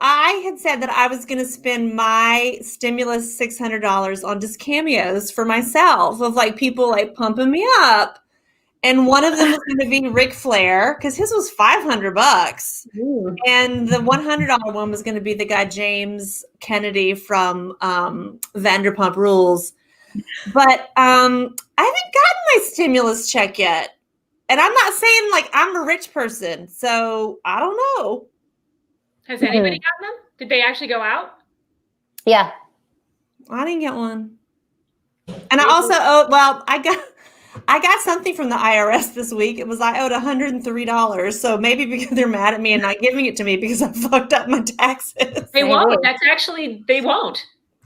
I had said that I was going to spend my stimulus $600 on just cameos for myself of like people like pumping me up. And one of them was going to be Ric Flair because his was $500. And the $100 one was going to be the guy, James Kennedy from Vanderpump Rules. But I haven't gotten my stimulus check yet. And I'm not saying like I'm a rich person, so I don't know. Has anybody gotten them? Did they actually go out? Yeah. I didn't get one. And I also I got something from the IRS this week. It was I owed $103. So maybe because they're mad at me and not giving it to me because I fucked up my taxes. They won't. They won't.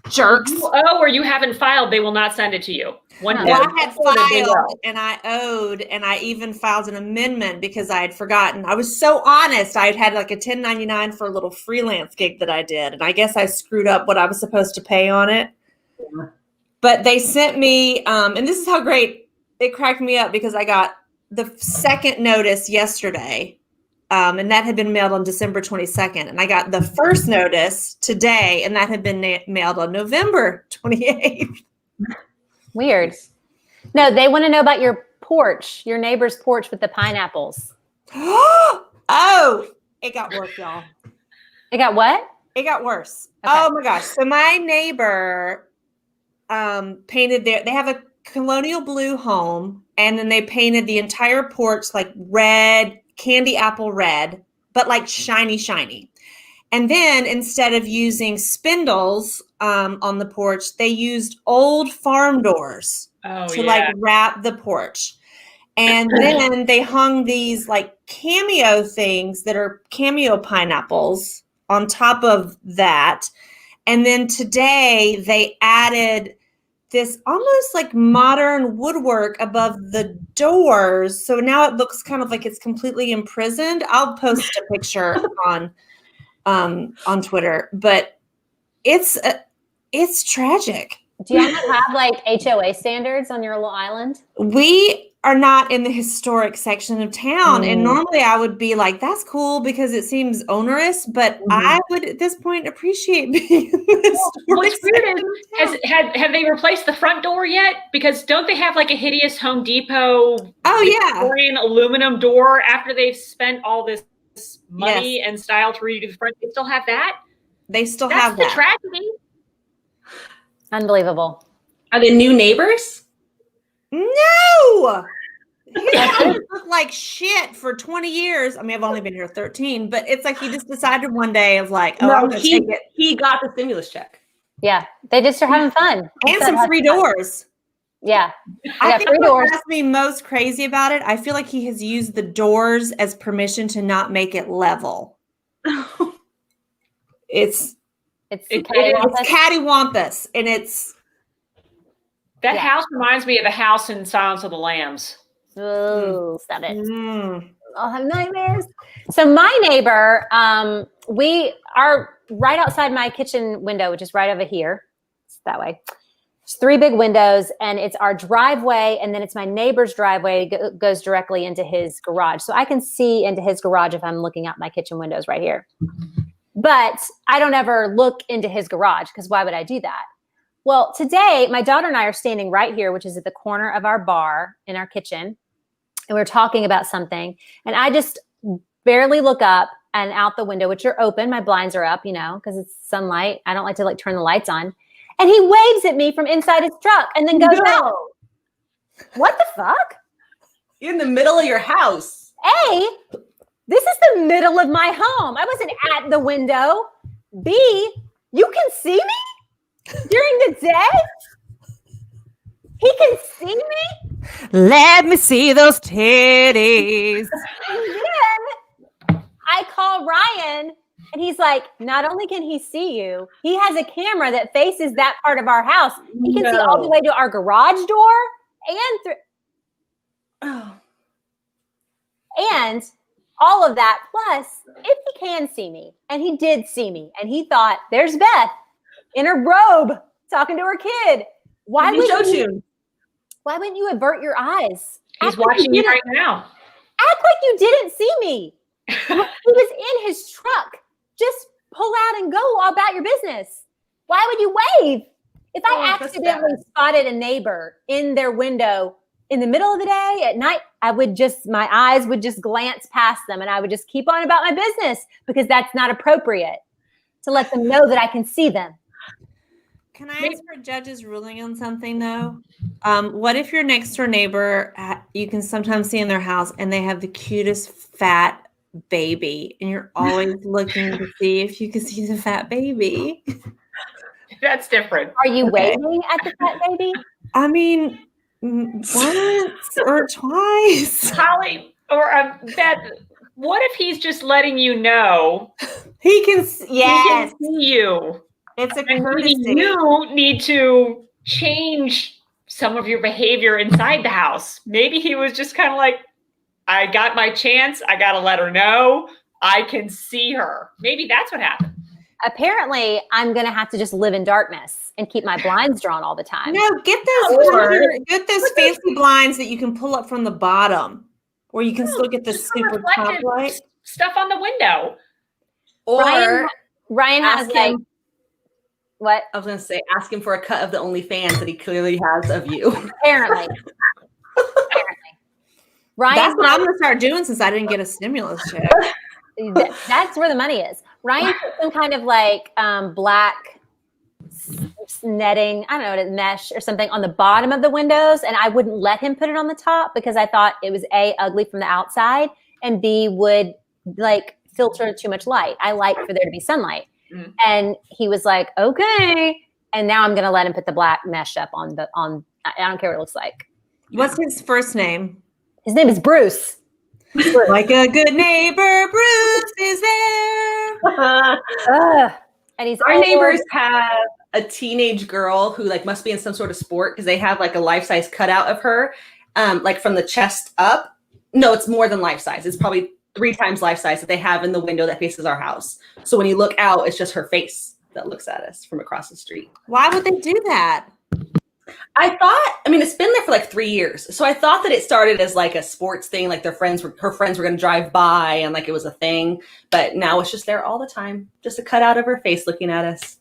Jerks. If you owe or you haven't filed, they will not send it to you. I had filed and I owed, and I even filed an amendment because I had forgotten. I was so honest. I had like a 1099 for a little freelance gig that I did. And I guess I screwed up what I was supposed to pay on it. Yeah. But they sent me, and this is how great it cracked me up because I got the second notice yesterday. And that had been mailed on December 22nd. And I got the first notice today, and that had been mailed on November 28th. Weird. No, they want to know about your porch, your neighbor's porch with the pineapples. Oh, it got worse, y'all. It got what? It got worse. Okay. Oh my gosh. So my neighbor painted they have a colonial blue home, and then they painted the entire porch like red, candy apple red, but like shiny. And then instead of using spindles on the porch, they used old farm doors to like wrap the porch. And then they hung these like cameo things that are cameo pineapples on top of that. And then today they added this almost like modern woodwork above the doors. So now it looks kind of like it's completely imprisoned. I'll post a picture on Twitter, but it's tragic. Do you have like HOA standards on your little island? We are not in the historic section of town. And normally I would be like, that's cool because it seems onerous, but I would at this point appreciate being in the What's weird is, have they replaced the front door yet? Because don't they have like a hideous Home Depot Victorian aluminum door after they've spent all this money and style to redo the front? They still have that? They still have that. That's the tragedy. Unbelievable. Are they new neighbors? No. His house looked like shit for 20 years. I mean, I've only been here 13, but it's like he just decided one day of like, he got the stimulus check. Yeah, they just are having fun. And some free doors. Yeah. I think what makes me most crazy about it, I feel like he has used the doors as permission to not make it level. It's cattywampus, and it's that house reminds me of the house in Silence of the Lambs. Oh, stop it. I'll have nightmares. So my neighbor, we are right outside my kitchen window, which is right over here. It's that way. There's 3 big windows, and it's our driveway, and then it's my neighbor's driveway goes directly into his garage. So I can see into his garage if I'm looking out my kitchen windows right here. But I don't ever look into his garage because why would I do that? Well, today, my daughter and I are standing right here, which is at the corner of our bar in our kitchen. And we're talking about something. And I just barely look up and out the window, which are open. My blinds are up, because it's sunlight. I don't like to turn the lights on. And he waves at me from inside his truck and then goes out. What the fuck? You're in the middle of your house. A, this is the middle of my home. I wasn't at the window. B, you can see me during the day? He can see me? Let me see those titties. And then I call Ryan and he's like, not only can he see you, he has a camera that faces that part of our house. He can see all the way to our garage door and all of that. Plus, if he can see me, and he did see me, and he thought, there's Beth in her robe talking to her kid. Why wouldn't you avert your eyes? He's watching you right now. Act like you didn't see me. He was in his truck. Just pull out and go about your business. Why would you wave? If I accidentally spotted a neighbor in their window in the middle of the day at night, my eyes would just glance past them and I would just keep on about my business because that's not appropriate to let them know that I can see them. Can I ask for a judge's ruling on something though? What if your next door neighbor, you can sometimes see in their house and they have the cutest fat baby and you're always looking to see if you can see the fat baby? That's different. Are you waving at the fat baby? I mean, once or twice. Holly or Beth, what if he's just letting you know he can see you? It's a and courtesy. maybe you need to change some of your behavior inside the house. Maybe he was just kind of like, I got my chance. I got to let her know I can see her. Maybe that's what happened. Apparently, I'm going to have to just live in darkness and keep my blinds drawn all the time. No, get those fancy blinds that you can pull up from the bottom, where you can still get the super top light stuff on the window. Or Ryan has like what? I was going to say, ask him for a cut of the OnlyFans that he clearly has of you. Apparently. Ryan, that's what I'm going to start doing since I didn't get a stimulus check. That's where the money is. Ryan put some kind of like black netting, I don't know, mesh or something on the bottom of the windows, and I wouldn't let him put it on the top because I thought it was A, ugly from the outside, and B, would like filter too much light. I like for there to be sunlight. Mm. And he was like, okay. And now I'm going to let him put the black mesh up on I don't care what it looks like. What's his first name? His name is Bruce. Like a good neighbor, Bruce is there. And our neighbors have a teenage girl who like must be in some sort of sport because they have like a life-size cutout of her, like from the chest up. No, it's more than life-size. It's probably 3 times life-size that they have in the window that faces our house. So when you look out, it's just her face that looks at us from across the street. Why would they do that? It's been there for like 3 years. So I thought that it started as like a sports thing, like her friends were going to drive by and like it was a thing. But now it's just there all the time. Just a cutout of her face looking at us.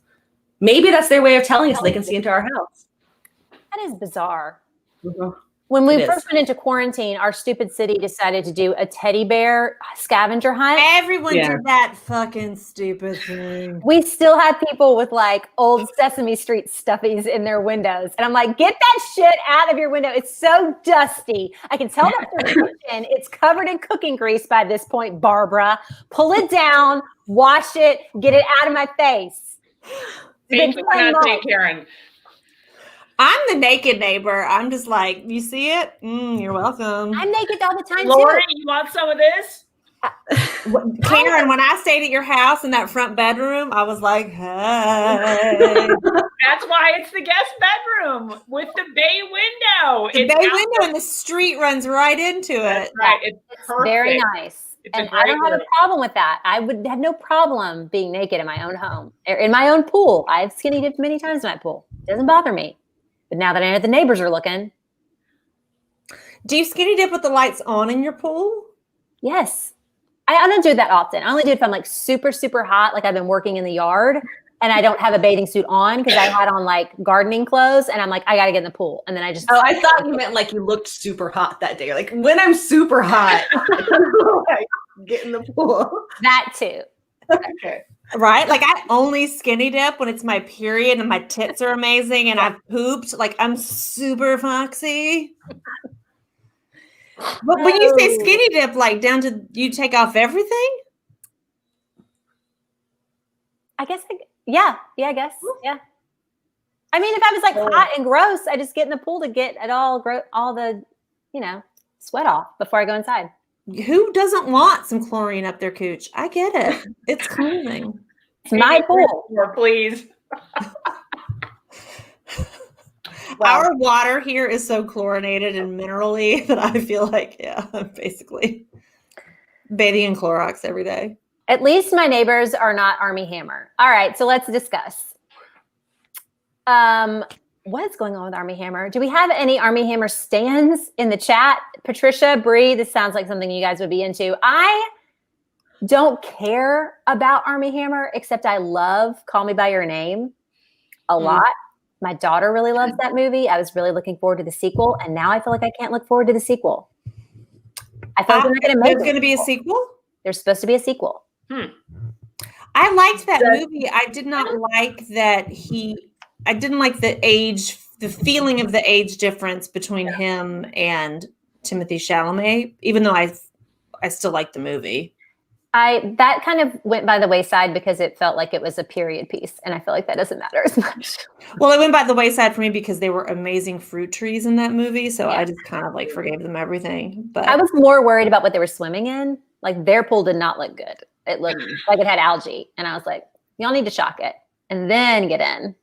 Maybe that's their way of telling us they can see into our house. That is bizarre. Mm-hmm. When we first went into quarantine, our stupid city decided to do a teddy bear scavenger hunt. Everyone did that fucking stupid thing. We still have people with like old Sesame Street stuffies in their windows. And I'm like, get that shit out of your window. It's so dusty. I can tell that's the kitchen. It's covered in cooking grease by this point, Barbara. Pull it down, wash it, get it out of my face. Thank you for not saying Karen. I'm the naked neighbor. I'm just like, you see it? You're welcome. I'm naked all the time, Lori, too. you want some of this? Karen, when I stayed at your house in that front bedroom, I was like, hey. That's why it's the guest bedroom with the bay window. The bay window and the street runs right into it. That's right. It's very nice. And I don't have a problem with that. I would have no problem being naked in my own home, or in my own pool. I've skinny dipped many times in my pool. It doesn't bother me. But now that I know the neighbors are looking. Do you skinny dip with the lights on in your pool? Yes. I don't do that often. I only do it if I'm like super, super hot, like I've been working in the yard and I don't have a bathing suit on because I had on like gardening clothes and I'm like, I got to get in the pool. And then I just. Oh, I thought you meant like you looked super hot that day. Like when I'm super hot, like, get in the pool. That too. Okay. Right? Like I only skinny dip when it's my period and my tits are amazing and I've pooped. Like I'm super foxy. But when you say skinny dip, like down to you take off everything? I guess, I guess. Yeah. I mean, if I was like hot and gross, I just get in the pool to get it all the, sweat off before I go inside. Who doesn't want some chlorine up their cooch? I get it. It's cleansing. It's my pool. Please. Our water here is so chlorinated and minerally that I feel like, I'm basically bathing in Clorox every day. At least my neighbors are not Armie Hammer. All right, so let's discuss. What is going on with Armie Hammer? Do we have any Armie Hammer stands in the chat? Patricia, Bree, this sounds like something you guys would be into. I don't care about Armie Hammer, except I love Call Me By Your Name a lot. My daughter really loves that movie. I was really looking forward to the sequel, and now I feel like I can't look forward to the sequel. I feel like they're not going to make it. There's going to be a sequel? There's supposed to be a sequel. I liked that movie. I did not like that I didn't like the feeling of the age difference between him and Timothée Chalamet, even though I still like the movie. That kind of went by the wayside because it felt like it was a period piece, and I feel like that doesn't matter as much. Well, it went by the wayside for me because they were amazing fruit trees in that movie, so I just kind of like forgave them everything. But I was more worried about what they were swimming in. Like their pool did not look good. It looked like it had algae, and I was like, y'all need to shock it and then get in.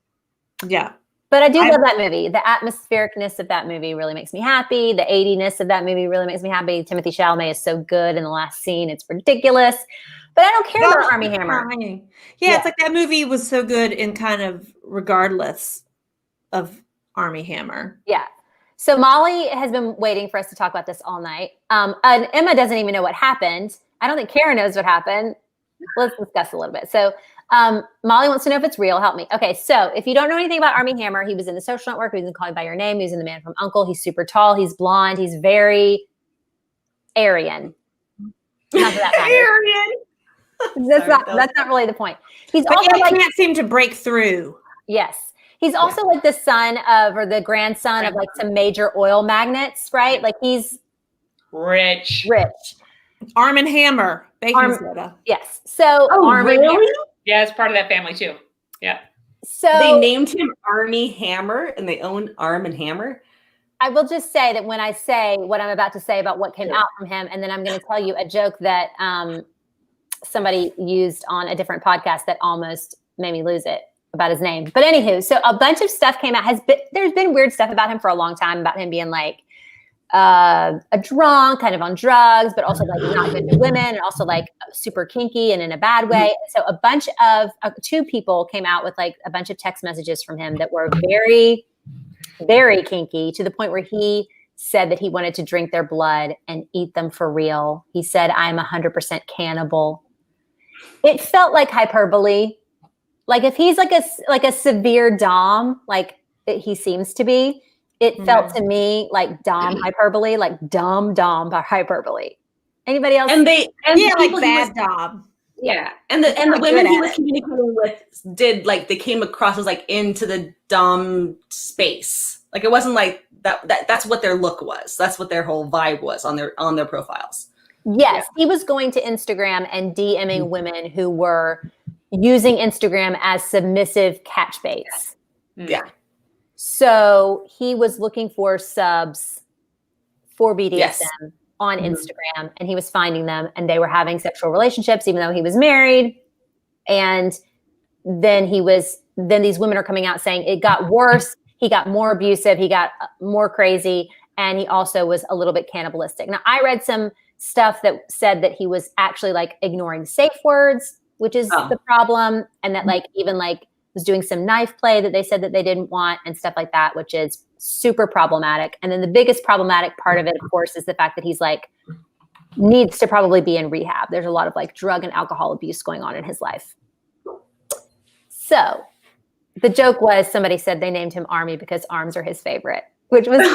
Yeah. But I do love that movie. The atmosphericness of that movie really makes me happy. The 80ness of that movie really makes me happy. Timothée Chalamet is so good in the last scene. It's ridiculous. But I don't care about Armie Hammer. Yeah, it's like that movie was so good in kind of regardless of Armie Hammer. Yeah. So Molly has been waiting for us to talk about this all night. And Emma doesn't even know what happened. I don't think Karen knows what happened. Let's discuss a little bit. So Molly wants to know if it's real. Help me. Okay, so if you don't know anything about Armie Hammer, he was in The Social Network. He was in Call Me By Your Name. He was in The Man from U.N.C.L.E. He's super tall. He's blonde. He's very Aryan. Not that matters. That's not really the point. He's also he can't seem to break through. Yes. He's also like the son of, or the grandson of like some major oil magnates, right? Like he's rich. Armie Hammer. Baking soda. Yes. So Armie Hammer. Yeah, it's part of that family too. Yeah. So they named him Armie Hammer and they own Arm and Hammer. I will just say that when I say what I'm about to say about what came out from him, and then I'm going to tell you a joke that somebody used on a different podcast that almost made me lose it about his name. But anywho, so a bunch of stuff came out. There's been weird stuff about him for a long time, about him being like a drunk, kind of on drugs, but also like not good to women, and also like super kinky and in a bad way. So a bunch of two people came out with like a bunch of text messages from him that were very, very kinky, to the point where he said that he wanted to drink their blood and eat them for real. He said, "I'm 100% cannibal." It felt like hyperbole. Like if he's like a severe dom, like he seems to be, it felt to me like dom hyperbole, like dumb hyperbole. Anybody else? And like bad dom. Yeah. And the women he was communicating with they came across as like into the dom space. Like it wasn't like that's what their look was. That's what their whole vibe was on their profiles. Yes. He was going to Instagram and DMing women who were using Instagram as submissive catch baits. Yeah. So he was looking for subs for BDSM on Instagram, and he was finding them, and they were having sexual relationships, even though he was married. And then these women are coming out saying it got worse. He got more abusive. He got more crazy. And he also was a little bit cannibalistic. Now, I read some stuff that said that he was actually like ignoring safe words, which is the problem. And that like even like was doing some knife play that they said that they didn't want and stuff like that, which is super problematic. And then the biggest problematic part of it, of course, is the fact that he's like needs to probably be in rehab. There's a lot of like drug and alcohol abuse going on in his life. So the joke was, somebody said they named him Armie because arms are his favorite, which was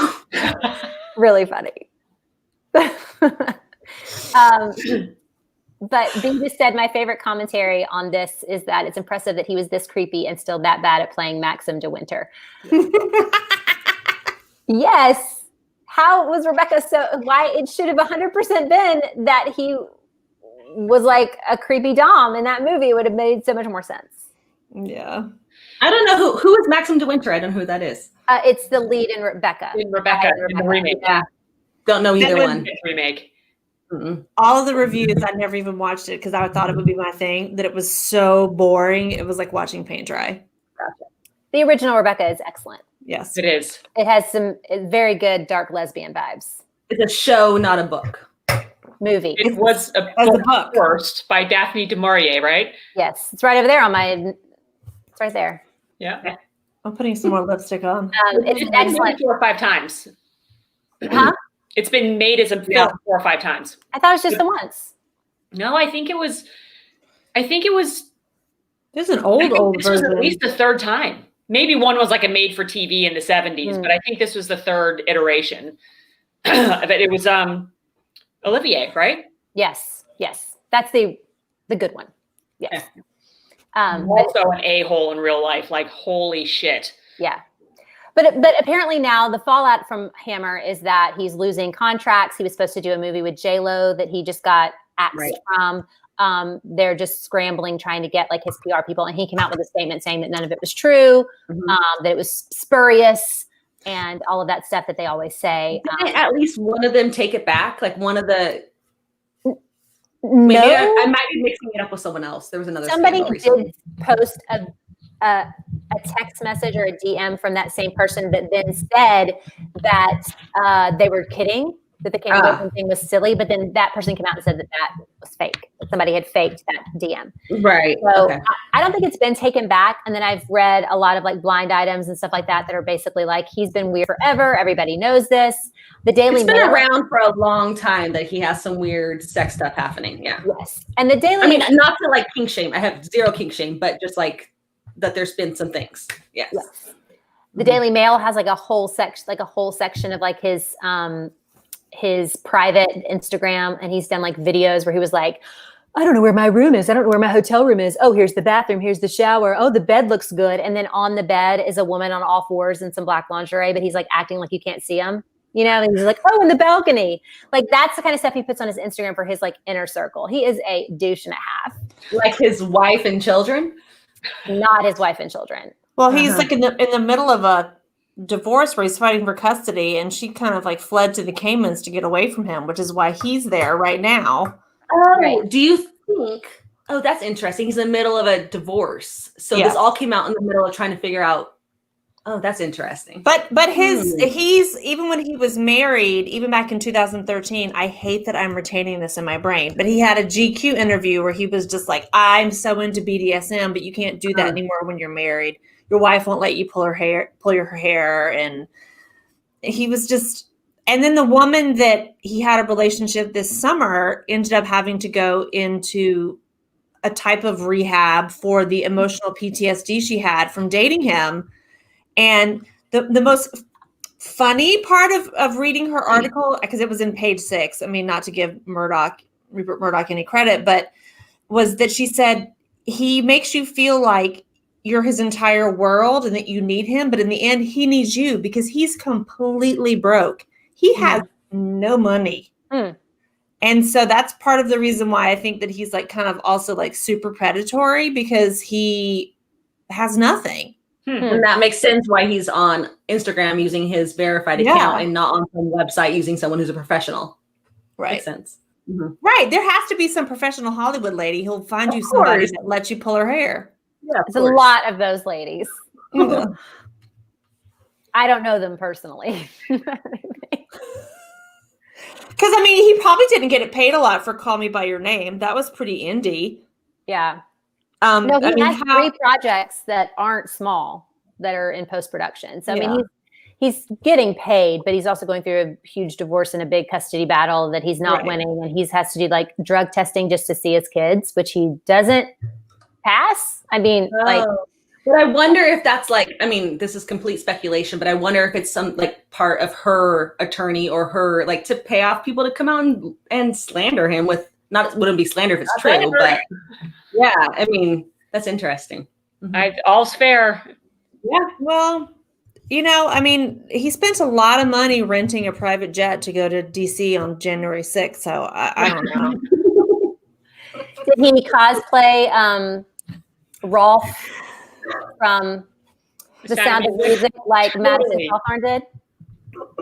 really funny. But B just said my favorite commentary on this is that it's impressive that he was this creepy and still that bad at playing Maxim de Winter. Yes. How was Rebecca why it should have 100% been that he was like a creepy Dom in that movie. It would have made so much more sense. Yeah. I don't know who is Maxim de Winter. I don't know who that is. It's the lead in Rebecca. In the remake. Yeah. Don't know either one. Remake. Mm-mm. All of the reviews, I never even watched it because I thought it would be my thing, that it was so boring. It was like watching paint dry. Gotcha. The original Rebecca is excellent. Yes. It is. It has some very good dark lesbian vibes. It's a show, not a book. Movie. It was a book first by Daphne du Maurier, right? Yes. It's right over there it's right there. Yeah. I'm putting some more lipstick on. It's been excellent. made 4 or 5 times. Huh? It's been made as a film 4 or 5 times. I thought it was just the once. No, I think it was. There's an old this was version. at least the 3rd time. Maybe one was like a made for TV in the 70s, but I think this was the 3rd iteration. But it was Olivier, right? Yes. That's the good one. Yes. Also an a-hole in real life, like holy shit. Yeah. But apparently now the fallout from Hammer is that he's losing contracts. He was supposed to do a movie with J-Lo that he just got axed from. They're just scrambling, trying to get like his PR people. And he came out with a statement saying that none of it was true, that it was spurious and all of that stuff that they always say. Didn't at least one of them take it back? Like one of the... No. I might be mixing it up with someone else. There was another Somebody scandal did post a text message or a DM from that same person that then said that they were kidding, that the Canada thing was silly, but then that person came out and said that was fake. That somebody had faked that DM. Right. So Okay. I don't think it's been taken back. And then I've read a lot of like blind items and stuff like that are basically like, he's been weird forever. Everybody knows this. The Daily It's been Mail around for a long time that he has some weird sex stuff happening. Yeah. Yes. And the Daily I mean, not to like kink shame. I have zero kink shame, but just like that there's been some things. Yes. The Daily Mail has like a whole section of like his private Instagram, and he's done like videos where he was like, I don't know where my room is. I don't know where my hotel room is. Oh, here's the bathroom. Here's the shower. Oh, the bed looks good. And then on the bed is a woman on all fours in some black lingerie, but he's like acting like you can't see him. You know, and he's like, oh, in the balcony. Like that's the kind of stuff he puts on his Instagram for his like inner circle. He is a douche and a half. Like his wife and children? Not his wife and children. Well, he's like in the middle of a divorce where he's fighting for custody, and she kind of like fled to the Caymans to get away from him, which is why he's there right now. Oh, Right. Do you think? Oh, that's interesting. He's in the middle of a divorce, so this all came out in the middle of trying to figure out. Oh, that's interesting. But he's even when he was married, even back in 2013. I hate that I'm retaining this in my brain, but he had a GQ interview where he was just like, "I'm so into BDSM, but you can't do that anymore when you're married. Your wife won't let you pull your hair," and he was just. And then the woman that he had a relationship this summer ended up having to go into a type of rehab for the emotional PTSD she had from dating him. And the most funny part of reading her article, because it was in page 6, I mean, not to give Rupert Murdoch any credit, but was that she said, he makes you feel like you're his entire world and that you need him. But in the end, he needs you because he's completely broke. He has no money. And so that's part of the reason why I think that he's like kind of also like super predatory, because he has nothing. And that makes sense why he's on Instagram using his verified account and not on some website using someone who's a professional. Right. Makes sense. Mm-hmm. Right. There has to be some professional Hollywood lady who'll find you somebody that lets you pull her hair. Yeah, There's a lot of those ladies. I don't know them personally. Because, I mean, he probably didn't get it paid a lot for Call Me By Your Name. That was pretty indie. Yeah. No, he has 3 projects that aren't small that are in post-production. So, I mean, he's getting paid, but he's also going through a huge divorce and a big custody battle that he's not winning. And he has to do like drug testing just to see his kids, which he doesn't pass. I mean, but I wonder if that's like, I mean, this is complete speculation, but I wonder if it's some like part of her attorney or her, like to pay off people to come out and slander him with wouldn't be slander if it's true, but yeah, I mean, that's interesting. All's fair. Yeah. Well, I mean, he spent a lot of money renting a private jet to go to DC on January 6th. So I don't know. Did he cosplay Rolf from The Sound of Music like Madison Cawthorn did?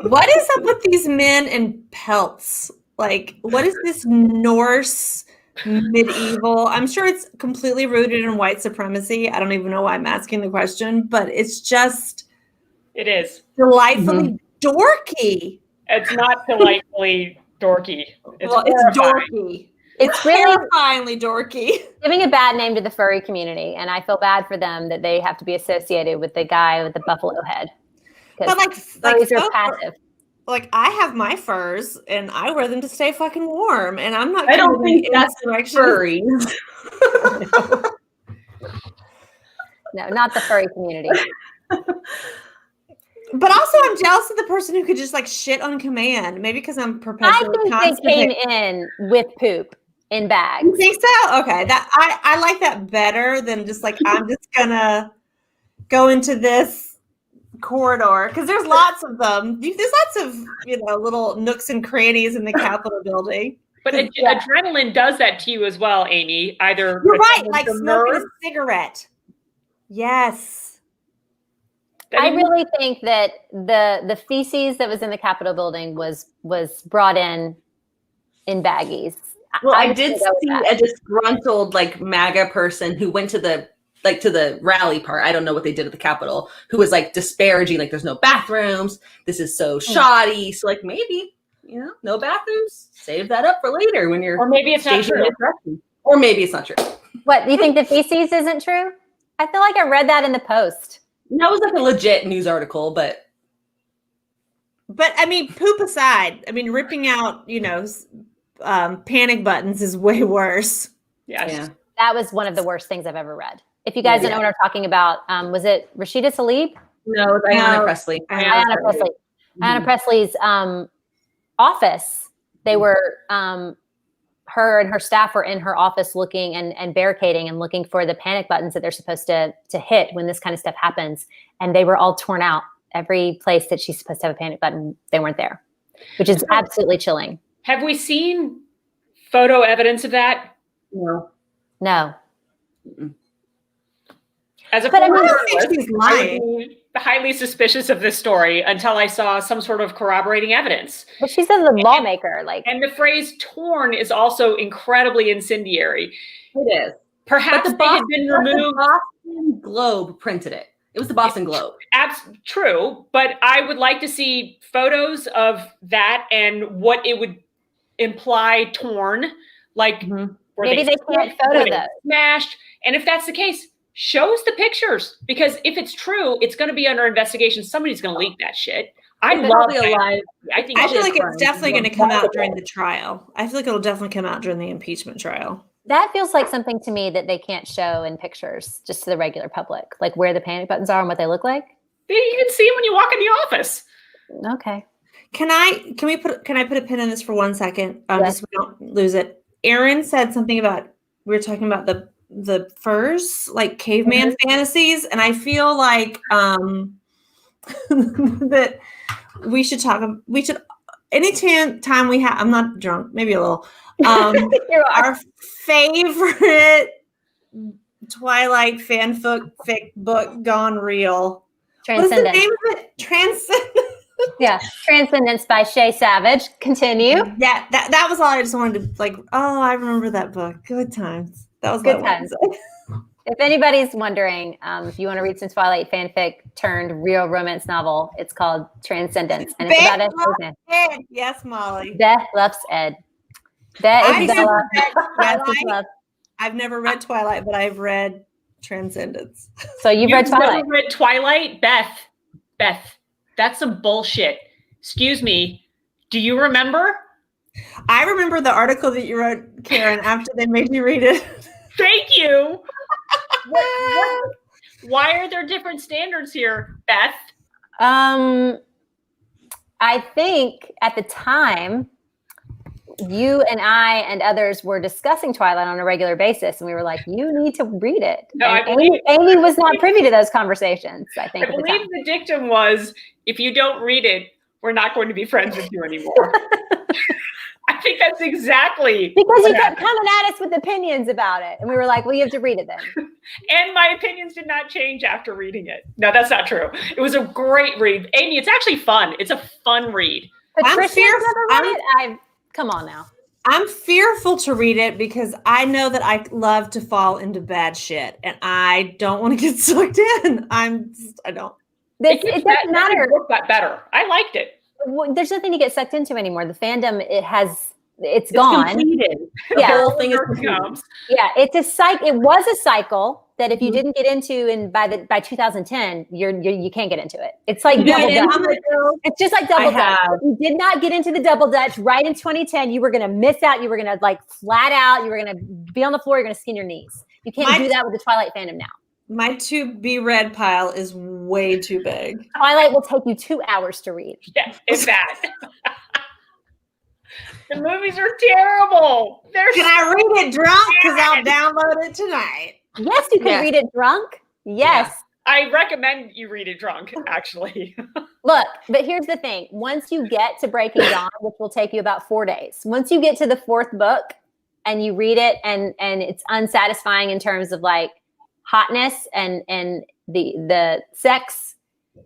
What is up with these men in pelts? Like, what is this Norse medieval? I'm sure it's completely rooted in white supremacy. I don't even know why I'm asking the question, but it's just... It is. Delightfully dorky. It's not delightfully dorky. It's dorky. It's really terrifyingly dorky. Giving a bad name to the furry community, and I feel bad for them that they have to be associated with the guy with the buffalo head. But furries are passive. Like, I have my furs, and I wear them to stay fucking warm, and I'm not. I don't think that's furry. No, not the furry community. But also, I'm jealous of the person who could just like shit on command. Maybe because I'm perpetually I think they came in with poop in bags. You think so? Okay, that I like that better than just like I'm just gonna go into this corridor because there's lots of them. There's lots of little nooks and crannies in the Capitol building. But adrenaline does that to you as well, Amy. Either you're right, like smoking a cigarette. Yes. I really think that the feces that was in the Capitol building was brought in baggies. Well, I did see a disgruntled like MAGA person who went to the rally part. I don't know what they did at the Capitol, who was like disparaging, like there's no bathrooms. This is so shoddy. So like maybe, no bathrooms. Save that up for later when you're. Or maybe it's not true. Or maybe it's not true. What, do you think the feces isn't true? I feel like I read that in the Post. That was like a legit news article, but I mean, poop aside, I mean, ripping out, panic buttons is way worse. Yes. Yeah. That was one of the worst things I've ever read. If you guys don't know what I'm talking about, was it Rashida Tlaib? No, it was Ayanna Pressley. Ayanna Pressley. Ayanna Pressley's office. They were her and her staff were in her office looking and barricading and looking for the panic buttons that they're supposed to hit when this kind of stuff happens. And they were all torn out. Every place that she's supposed to have a panic button, they weren't there, which is absolutely chilling. Have we seen photo evidence of that? No. As a former journalist, I was highly suspicious of this story until I saw some sort of corroborating evidence. But she's a lawmaker, and the phrase "torn" is also incredibly incendiary. It is. Perhaps they had been removed. The Boston Globe printed it. It was the Boston Globe. True, but I would like to see photos of that and what it would imply torn, like maybe they can't photo those smashed. And if that's the case, show us the pictures, because if it's true, it's going to be under investigation. Somebody's going to leak that shit. I feel like it's definitely going to come out during the trial. I feel like it'll definitely come out during the impeachment trial. That feels like something to me that they can't show in pictures just to the regular public, like where the panic buttons are and what they look like. You can see them when you walk in the office. Okay. Can I put a pin in this for 1 second? Just so we don't lose it. Aaron said something about, we were talking about the furs, like caveman fantasies. And I feel like that we should anytime we have, I'm not drunk, maybe a little, our favorite Twilight fanfic book gone real. What's the name of it? Transcendence. Yeah, Transcendence by Shay Savage. Continue. Yeah, that was all I just wanted to I remember that book. Good times. That was good times. If anybody's wondering, if you want to read some Twilight fanfic turned real romance novel, it's called Transcendence. And it's about Ed. Yes, Molly. Beth loves Ed. That is Bella. I've never read Twilight, but I've read Transcendence. So you've read Twilight? Never read Twilight? Beth, that's some bullshit. Excuse me. Do you remember? I remember the article that you wrote, Karen, after they made you read it. Thank you. Why are there different standards here, Beth? I think at the time, you and I and others were discussing Twilight on a regular basis, and we were like, "You need to read it." No, I And believe Amy was not privy to those conversations. I think I at the believe time. the dictum was, if you don't read it, we're not going to be friends with you anymore. I think that's exactly Because what you kept happened. coming at us with opinions about it, and we were like, "Well, you have to read it then." And my opinions did not change after reading it. No, that's not true. It was a great read. Amy, it's actually fun. It's a fun read. Patricia's never read it. Come on now. I'm fearful to read it because I know that I love to fall into bad shit, and I don't want to get sucked in. I don't. It doesn't matter. The book got better. I liked it. Well, there's nothing to get sucked into anymore. The fandom, it's gone. Completed. Yeah. The whole thing is Here it completed. comes. Yeah, it's a cycle. It was a cycle that if you didn't get into by 2010, you can't get into it. It's like double dutch. It's just like double dutch. If you did not get into the double dutch right in 2010, you were going to miss out. You were going to like flat out. You were going to be on the floor. You're going to skin your knees. You can't do that with the Twilight fandom now. My to be read pile is way too big. Twilight will take you 2 hours to read. Yeah, it's bad. The movies are terrible. Can I read it drunk? Because I'll download it tonight. Yes, you can read it drunk. Yes. I recommend you read it drunk, actually. Look, but here's the thing. Once you get to Breaking Dawn, which will take you about 4 days, once you get to the 4th book and you read it and it's unsatisfying in terms of like hotness and the sex,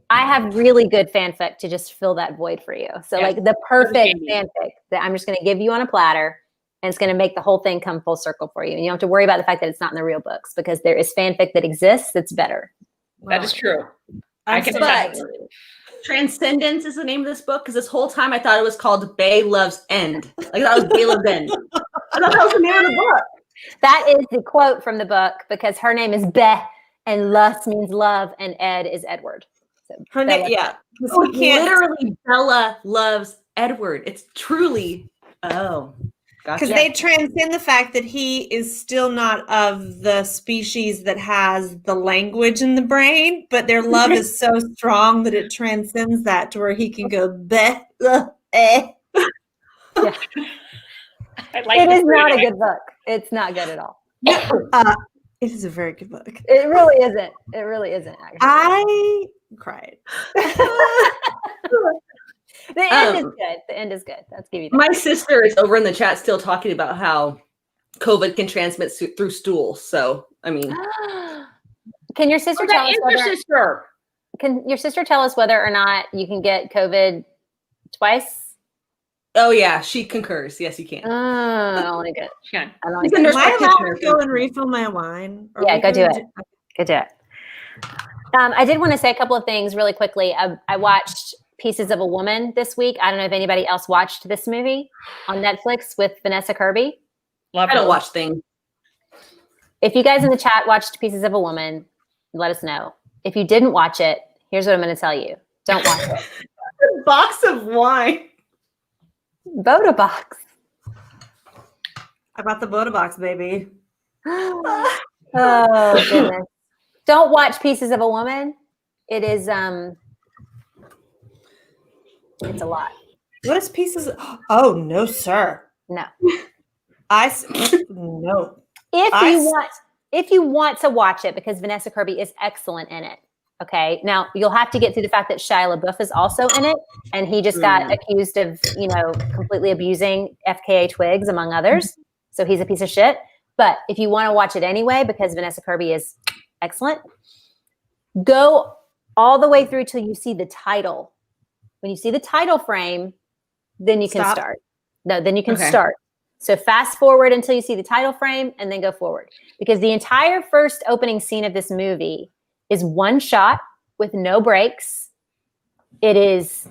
I have really good fanfic to just fill that void for you. So like the perfect fanfic that I'm just going to give you on a platter, and it's going to make the whole thing come full circle for you. And you don't have to worry about the fact that it's not in the real books, because there is fanfic that exists that's better. That is true. But Transcendence is the name of this book, because this whole time I thought it was called Bay Loves End. Like that was Bay Loves End. I thought that was the name of the book. That is the quote from the book, because her name is Beth, and lust means love, and Ed is Edward. So Her name, So literally, Bella loves Edward. It's truly, gotcha. Because they transcend the fact that he is still not of the species that has the language in the brain, but their love is so strong that it transcends that to where he can go, bleh, eh. Yeah. It is not a good book. It's not good at all. It is a very good book. It really isn't. It really isn't, actually. I cried. The end is good. The end is good. Let's give you that. My sister is over in the chat still talking about how COVID can transmit through stool. So, I mean. Can your sister tell us Can your sister tell us whether or not you can get COVID twice? Oh, yeah. She concurs. Yes, you can. I don't want to get it. Am I allowed to go and refill my wine? Yeah, go do it. Go do it. I did want to say a couple of things really quickly. I watched Pieces of a Woman this week. I don't know if anybody else watched this movie on Netflix with Vanessa Kirby. I don't watch things. If you guys in the chat watched Pieces of a Woman, let us know. If you didn't watch it, here's what I'm going to tell you. Don't watch it. A box of wine. Boda box. I bought the Boda box, baby. Oh, goodness. Don't watch Pieces of a Woman. It is, it's a lot. What is Pieces? Oh, no, sir. No. No. If you want to watch it, because Vanessa Kirby is excellent in it. Okay. Now you'll have to get through the fact that Shia LaBeouf is also in it, and he just got accused of, completely abusing FKA Twigs, among others. So he's a piece of shit. But if you want to watch it anyway, because Vanessa Kirby is excellent, go all the way through till you see the title. When you see the title frame, then you can start. No, then you can start. So fast forward until you see the title frame and then go forward. Because the entire first opening scene of this movie is one shot with no breaks. It is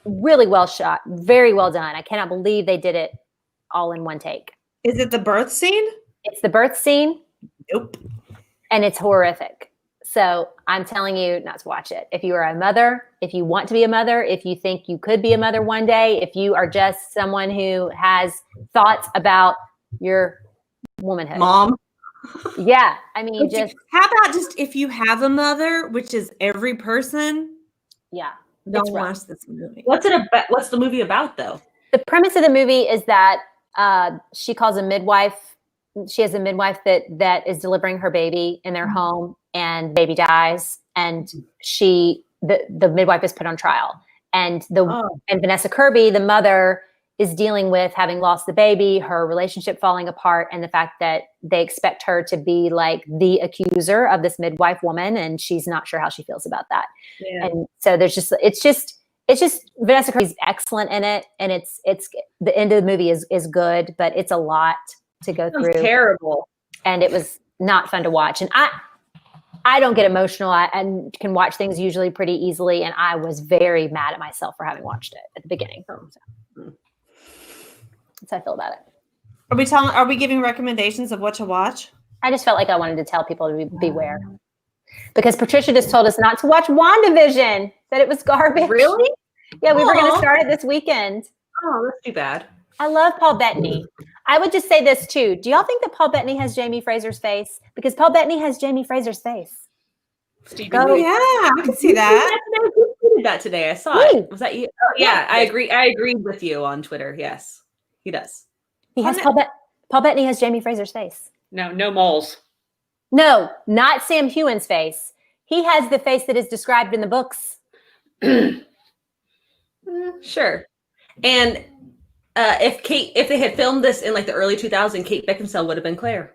really well shot, very well done. I cannot believe they did it all in one take. Is it the birth scene? It's the birth scene. Nope. And it's horrific. So I'm telling you not to watch it. If you are a mother, if you want to be a mother, if you think you could be a mother one day, if you are just someone who has thoughts about your womanhood. Mom. Yeah. I mean, how about just if you have a mother, which is every person. Yeah. Don't watch this movie. What's the movie about though? The premise of the movie is that she calls a midwife. She has a midwife that is delivering her baby in their home, and baby dies, and the midwife is put on trial, and and Vanessa Kirby, the mother, is dealing with having lost the baby, her relationship falling apart, and the fact that they expect her to be like the accuser of this midwife woman, and she's not sure how she feels about that. Yeah. And so it's just Vanessa Kirby's excellent in it, and it's the end of the movie is good, but it's a lot to go through. Terrible. And it was not fun to watch. And I don't get emotional. I can watch things usually pretty easily, and I was very mad at myself for having watched it at the beginning. So that's how I feel about it. Are we giving recommendations of what to watch? I just felt like I wanted to tell people to beware. Because Patricia just told us not to watch WandaVision, that it was garbage. Really? Yeah, we were going to start it this weekend. Oh, that's too bad. I love Paul Bettany. I would just say this too. Do y'all think that Paul Bettany has Jamie Fraser's face? Because Paul Bettany has Jamie Fraser's face. Oh yeah, I can see that. You did that today. I saw it. Was that you? Oh, yeah, I agree. I agreed with you on Twitter. Yes, he does. He has Paul Bettany has Jamie Fraser's face. No moles. No, not Sam Heughan's face. He has the face that is described in the books. Sure. And if they had filmed this in like the early 2000s, Kate Beckinsale would have been Claire.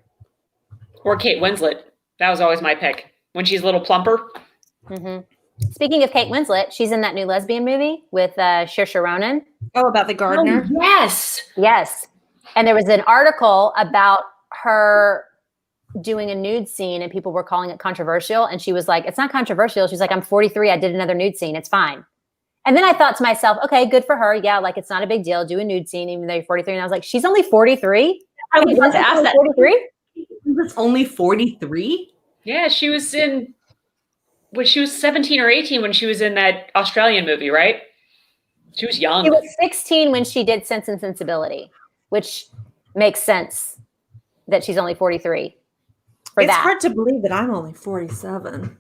Or Kate Winslet. That was always my pick. When she's a little plumper. Mm-hmm. Speaking of Kate Winslet, she's in that new lesbian movie with Saoirse Ronan. Oh, about the gardener? Oh, yes. Yes. And there was an article about her doing a nude scene, and people were calling it controversial. And she was like, it's not controversial. She's like, I'm 43. I did another nude scene. It's fine. And then I thought to myself, okay, good for her. Yeah, like it's not a big deal. Do a nude scene, even though you're 43. And I was like, she's only 43? I was about to ask that. 43? That's only 43? Yeah, she was 17 or 18 when she was in that Australian movie, right? She was young. She was 16 when she did Sense and Sensibility, which makes sense that she's only 43 for it's that. Hard to believe that I'm only 47.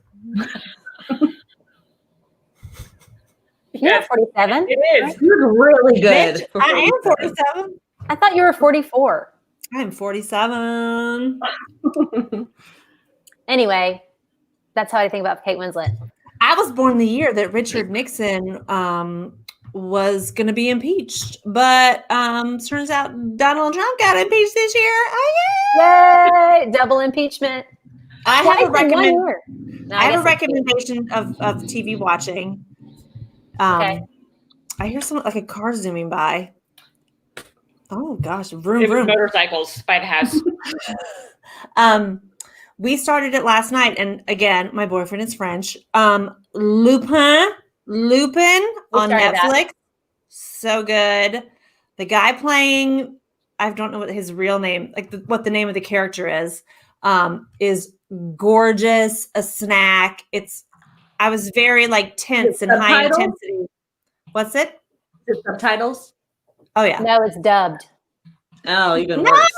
You're 47? It is. You're really good. I am 47. I thought you were 44. I'm 47. Anyway, that's how I think about Kate Winslet. I was born the year that Richard Nixon was going to be impeached, but turns out Donald Trump got impeached this year. Oh, yeah. Yay! Double impeachment. I have a recommendation of TV watching. Okay. I hear something like a car zooming by. Oh gosh, vroom It was vroom. motorcycles by the house. We started it last night, and again, my boyfriend is French. Lupin on Netflix. That. So good. The guy playing, I don't know what his real name, what the name of the character is gorgeous. A snack. I was very tense and high intensity. What's it? The subtitles? Oh yeah. No, it's dubbed. Oh, even worse.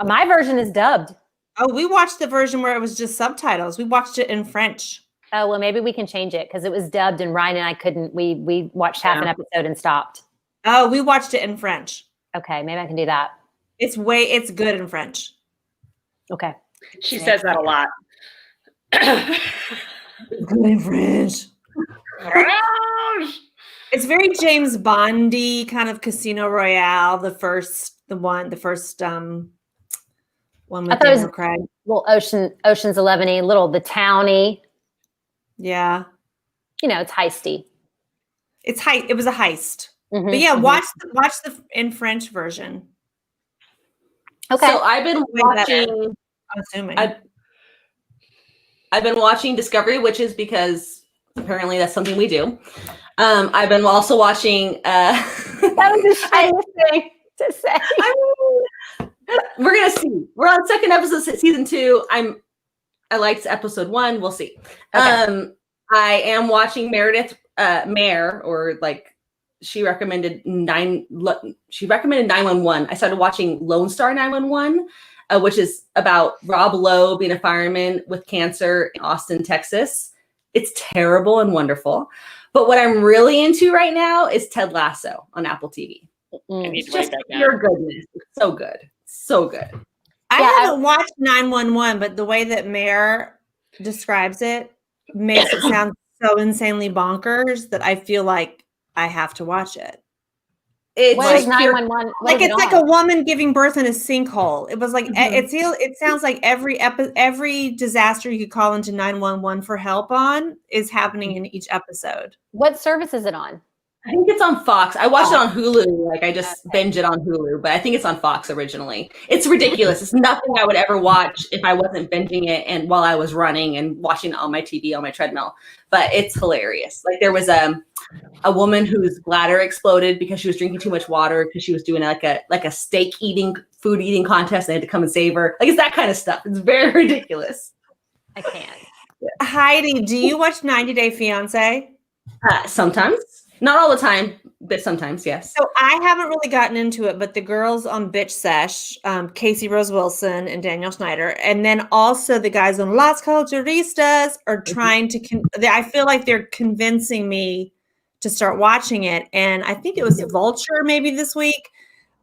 My version is dubbed. Oh, we watched the version where it was just subtitles. We watched it in French. Oh, well, maybe we can change it because it was dubbed and Ryan and I couldn't. We watched half an episode and stopped. Oh, we watched it in French. Okay, maybe I can do that. It's good in French. Okay. She says that a lot. Good in French. It's very James Bondy kind of Casino Royale. The first one with Daniel Craig. Little Ocean's 11-y, little The Towny. Yeah. It's heisty. It was a heist. Mm-hmm, but yeah, watch the in French version. Okay. So I've been watching. I'm assuming. I've been watching Discovery Witches because apparently that's something we do. I've been also watching. That was a shame thing to say. We're gonna see. We're on second episode, season 2. I liked episode 1. We'll see. Okay. I am watching Meredith Mare, or she recommended 911. I started watching Lone Star 911, which is about Rob Lowe being a fireman with cancer in Austin, Texas. It's terrible and wonderful. But what I'm really into right now is Ted Lasso on Apple TV. It's just pure goodness. It's so good. So good. I haven't watched 911, but the way that Mayor describes it makes it sound so insanely bonkers that I feel like I have to watch it. It's like 911. Like it's like a woman giving birth in a sinkhole. It was like it sounds like every disaster you could call into 911 for help on is happening in each episode. What service is it on? I think it's on Fox. I watched it on Hulu. Like I just binge it on Hulu, but I think it's on Fox originally. It's ridiculous. It's nothing I would ever watch if I wasn't binging it and while I was running and watching it on my TV on my treadmill. But it's hilarious. Like there was a woman whose bladder exploded because she was drinking too much water because she was doing like a food eating contest. And they had to come and save her. Like it's that kind of stuff. It's very ridiculous. I can't. Yeah. Heidi, do you watch 90 Day Fiance? Sometimes. Not all the time, but sometimes, yes. So I haven't really gotten into it, but the girls on Bitch Sesh, Casey Rose Wilson and Daniel Schneider, and then also the guys on Las Culturistas are trying to, I feel like they're convincing me to start watching it. And I think it was Vulture maybe this week,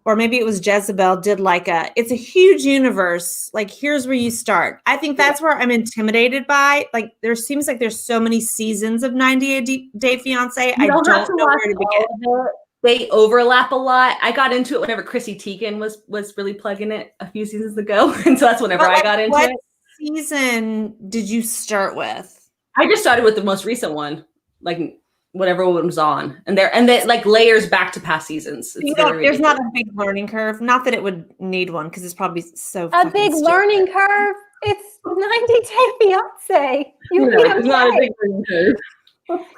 or maybe it was Jezebel did it's a huge universe. Like, here's where you start. I think that's where I'm intimidated by. Like, there seems like there's so many seasons of 90 Day Fiance. I don't know where to begin. They overlap a lot. I got into it whenever Chrissy Teigen was really plugging it a few seasons ago. And so that's whenever I got into it. What season did you start with? I just started with the most recent one. Like, whatever one was on, and they like layers back to past seasons. There's not a big learning curve. Not that it would need one because it's probably so a big learning curve. It's 90 Day Fiance. It's not a big learning curve.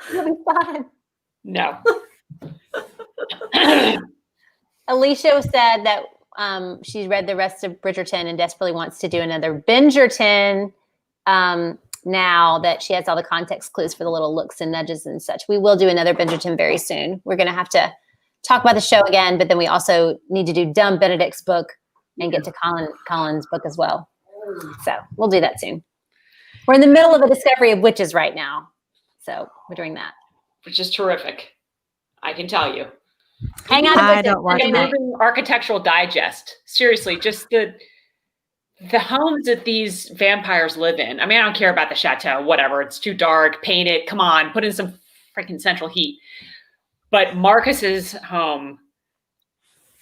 It'll be fun. No. Alicia said that she read the rest of Bridgerton and desperately wants to do another Bingerton. Now that she has all the context clues for the little looks and nudges and such. We will do another Bridgerton very soon. We're going to have to talk about the show again, but then we also need to do Dumb Benedict's book and get to Colin's book as well. So we'll do that soon. We're in the middle of a discovery of witches right now. So we're doing that. Which is terrific. I can tell you. Hang on. I don't watch it. Architectural Digest. Seriously, just the homes that these vampires live in. I mean, I don't care about the chateau, whatever. It's too dark. Paint it. Come on. Put in some freaking central heat. But Marcus's home,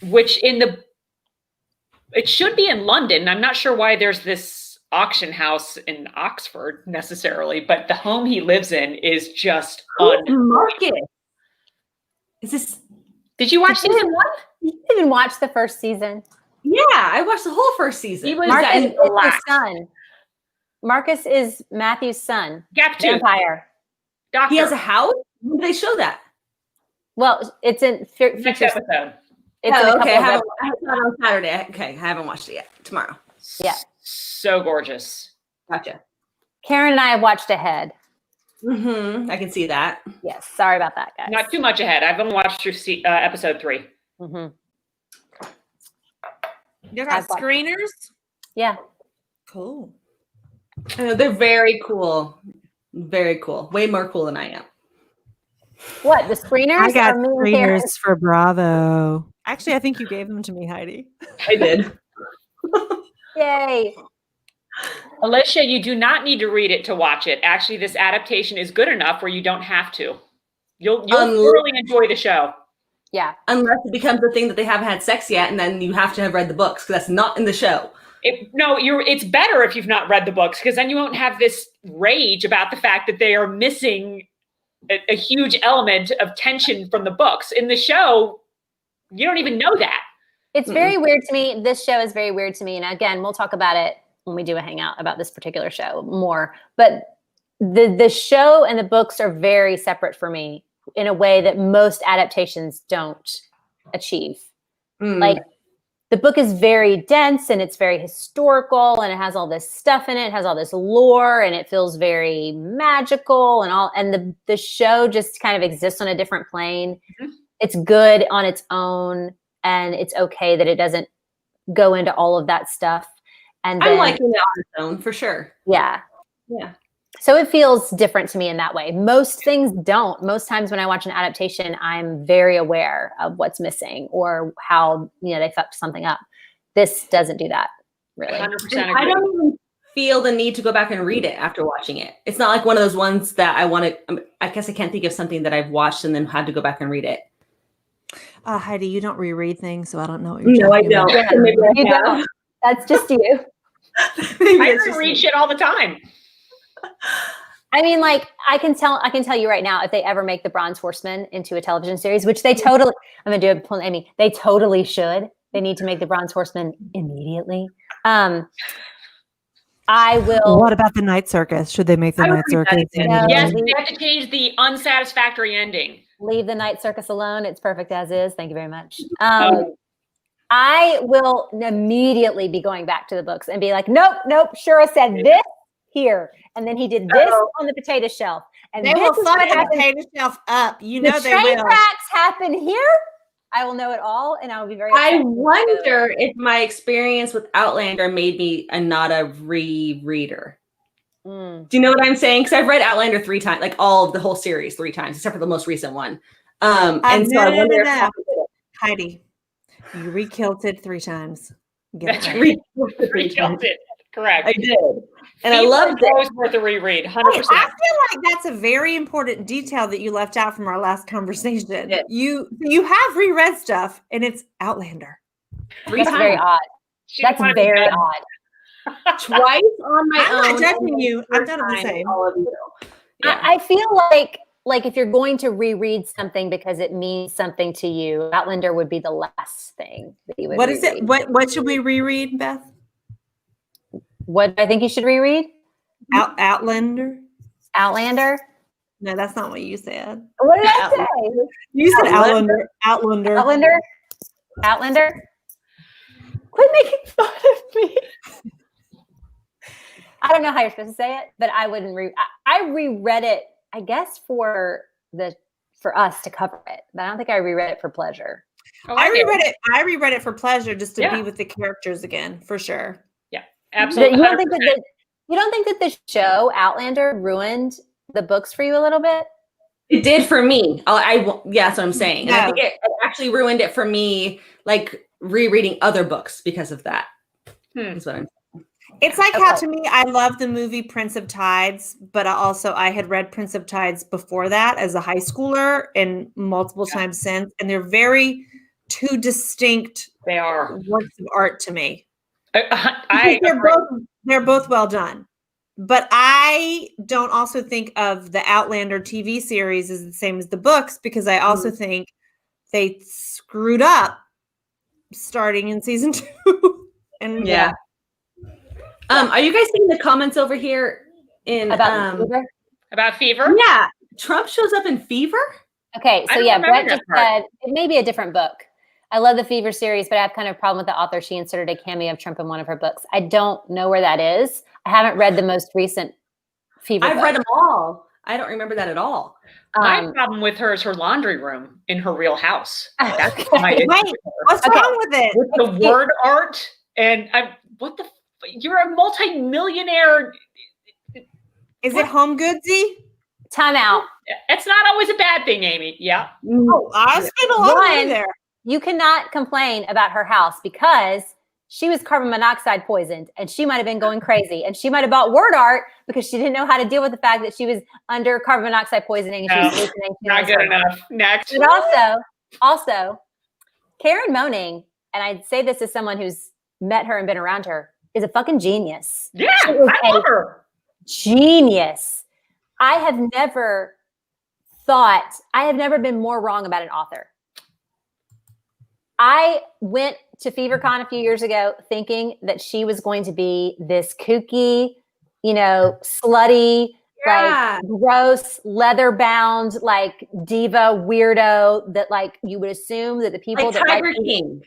which it should be in London. I'm not sure why there's this auction house in Oxford necessarily, but the home he lives in is just Marcus. Is this? Did you watch season 1? You didn't watch the first season. Yeah, I watched the whole first season. He was Marcus is his son. Marcus is Matthew's son. Gap tooth. Vampire. Doctor. He has a house? When did they show that? Well, it's in next episode. It's okay. I saw it on Saturday. Okay, I haven't watched it yet. Tomorrow. Yeah. So gorgeous. Gotcha. Karen and I have watched ahead. Mm-hmm. I can see that. Yes. Sorry about that, guys. Not too much ahead. I've only watched through episode 3. Mm-hmm. You got screeners? Yeah. Cool. They're very cool. Very cool. Way more cool than I am. What, the screeners? I got screeners for Bravo. Actually, I think you gave them to me, Heidi. I did. Yay. Alicia, you do not need to read it to watch it. Actually, this adaptation is good enough where you don't have to. You'll thoroughly enjoy the show. Yeah. Unless it becomes the thing that they haven't had sex yet, and then you have to have read the books, because that's not in the show. It's better if you've not read the books, because then you won't have this rage about the fact that they are missing a huge element of tension from the books. In the show, you don't even know that. It's very weird to me. This show is very weird to me. And again, we'll talk about it when we do a hangout about this particular show more. But the show and the books are very separate for me in a way that most adaptations don't achieve. Like, the book is very dense and it's very historical and it has all this stuff in it. It has all this lore and it feels very magical and the show just kind of exists on a different plane. Mm-hmm. It's good on its own and it's okay that it doesn't go into all of that stuff. And I'm liking it on its own for sure. Yeah. Yeah. So it feels different to me in that way. Most things don't. Most times when I watch an adaptation, I'm very aware of what's missing or how, they fucked something up. This doesn't do that, really. 100% agree. I don't even feel the need to go back and read it after watching it. It's not like one of those ones that I want to, I guess I can't think of something that I've watched and then had to go back and read it. Heidi, you don't reread things, so I don't know what you're No, I talking don't. about. Yeah, you don't. That's just you. I reread shit all the time. I mean, like, I can tell you right now, if they ever make the Bronze Horsemen into a television series, which they totally, I'm going to do it, Amy, they totally should. They need to make the Bronze Horsemen immediately. I will. What about the Night Circus? Should they make the Night Circus? No, Yes, they have to change the unsatisfactory ending. Leave the Night Circus alone. It's perfect as is. Thank you very much. I will immediately be going back to the books and be like, nope. Shura said this here, and then he did this on the potato shelf, and they will fuck the potato shelf up. You know they will. The train tracks happen here. I will know it all, and I will be very. I wonder if my experience with Outlander made me not a rereader. Do you know what I'm saying? Because I've read Outlander 3 times, like all of the whole series 3 times, except for the most recent one. And so I wonder if Heidi, you re-kilted 3 times. That's re-kilted. Correct. I did. And I loved it. Always worth a reread, 100%. I feel like that's a very important detail that you left out from our last conversation. Yeah. You have reread stuff, and it's Outlander. 3 times. That's very odd. That's very odd. Twice on my own. I'm not judging you. I've done it the same. All of you. Yeah. I feel like if you're going to reread something because it means something to you, Outlander would be the last thing that you would. What reread. Is it? What should we reread, Beth? What do I think you should reread? Outlander. Outlander? No, that's not what you said. What did I say? You said Outlander. Outlander. Outlander. Outlander. Quit making fun of me. I don't know how you're supposed to say it, but I wouldn't I reread it, I guess, for us to cover it, but I don't think I reread it for pleasure. I reread it for pleasure, just to be with the characters again, for sure. Absolutely. You don't think that the show Outlander ruined the books for you a little bit? It did for me. That's what I'm saying. And I think it actually ruined it for me, like rereading other books because of that. Is what I'm saying. It's like how to me, I love the movie Prince of Tides, but I had read Prince of Tides before that as a high schooler and multiple times since, and they're very two distinct works of art to me. They're both well done, but I don't also think of the Outlander TV series as the same as the books, because I also think they screwed up starting in season 2. And are you guys seeing the comments over here about Fever? About Fever? Yeah, Trump shows up in Fever. Okay, so Brett just said it may be a different book. I love the Fever series, but I have kind of a problem with the author. She inserted a cameo of Trump in one of her books. I don't know where that is. I haven't read the most recent Fever book. I've read them all. I don't remember that at all. My problem with her is her laundry room in her real house. That's my issue. What's wrong with it? With the word art and you're a multi-millionaire. Is it home goodsy? Time out. It's not always a bad thing, Amy. Yeah. Oh, I spent a lot of money there. You cannot complain about her house because she was carbon monoxide poisoned and she might have been going crazy, and she might have bought word art because she didn't know how to deal with the fact that she was under carbon monoxide poisoning and she was hallucinating. Not good enough. Next. But also, Karen Moaning, and I'd say this as someone who's met her and been around her, is a fucking genius. Yeah, I love her. Genius. I have never been more wrong about an author. I went to FeverCon a few years ago thinking that she was going to be this kooky, slutty, like gross, leather-bound, like diva weirdo that like you would assume that the people that Tiger King.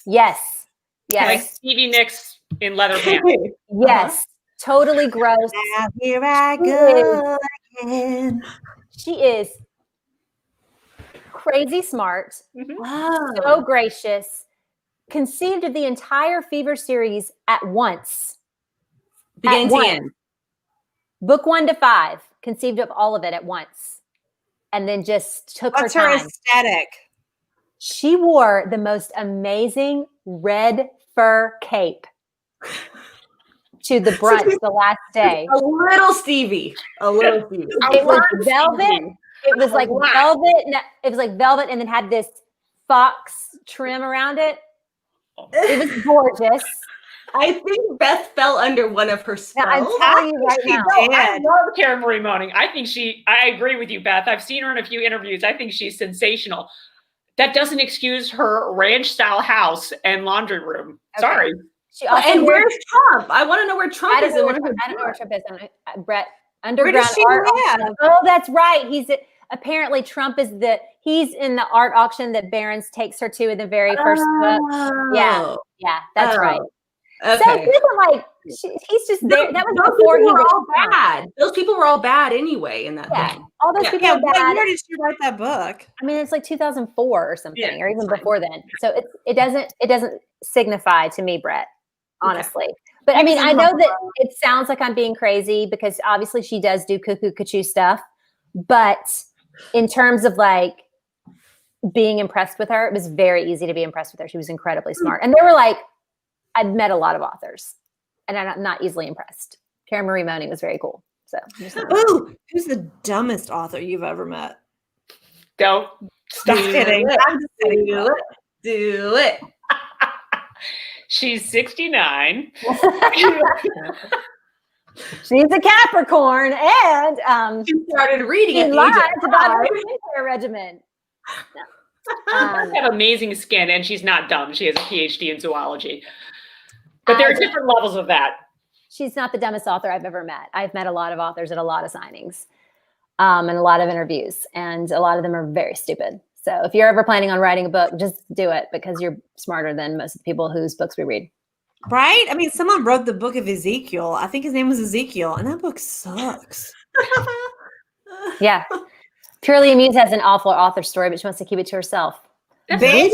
Yes. Like Stevie Nicks in leather pants. Yes. Totally gross. Now here I go again. She is crazy smart, so gracious, conceived of the entire Fever series at once. Beginning to end. book 1 to 5, conceived of all of it at once, and then just took What's her her time. aesthetic? She wore the most amazing red fur cape to the brunch the last day. A little Stevie. A little Stevie. It was velvet. It was like velvet. It was like velvet, and then had this fox trim around it. It was gorgeous. I think Beth fell under one of her spells. Now, I'm telling you right now. I love Karen Marie Moaning. I agree with you, Beth. I've seen her in a few interviews. I think she's sensational. That doesn't excuse her ranch-style house and laundry room. Okay. Sorry. And where's Trump? I want to know where Trump is. I don't know where Trump is. Brett, underground art auction. Oh, that's right. Apparently Trump is he's in the art auction that Barron's takes her to in the very first book. Yeah, that's right. Okay. So it wasn't like he's just there. That was before he was all bad. Those people were all bad anyway in that thing. All those people are bad. What year did she write that book? I mean, it's like 2004 or something, or even before then. So it doesn't signify to me, Brett, honestly. But I mean, I know that it sounds like I'm being crazy because obviously she does do cuckoo cuckoo stuff. But in terms of like being impressed with her, it was very easy to be impressed with her. She was incredibly smart. And they were like, I've met a lot of authors and I'm not easily impressed. Karen Marie Moaning was very cool. So, who's the dumbest author you've ever met? Don't stop kidding. I'm just kidding. Do it. She's 69. She's a Capricorn, and she started reading at the age of about her skincare regimen. She have amazing skin, and she's not dumb. She has a PhD in zoology. But there are different levels of that. She's not the dumbest author I've ever met. I've met a lot of authors at a lot of signings and a lot of interviews, and a lot of them are very stupid. So if you're ever planning on writing a book, just do it because you're smarter than most of the people whose books we read. Right? I mean, someone wrote the book of Ezekiel. I think his name was Ezekiel, and that book sucks. Yeah. Purely Amused has an awful author story, but she wants to keep it to herself. Don't do that.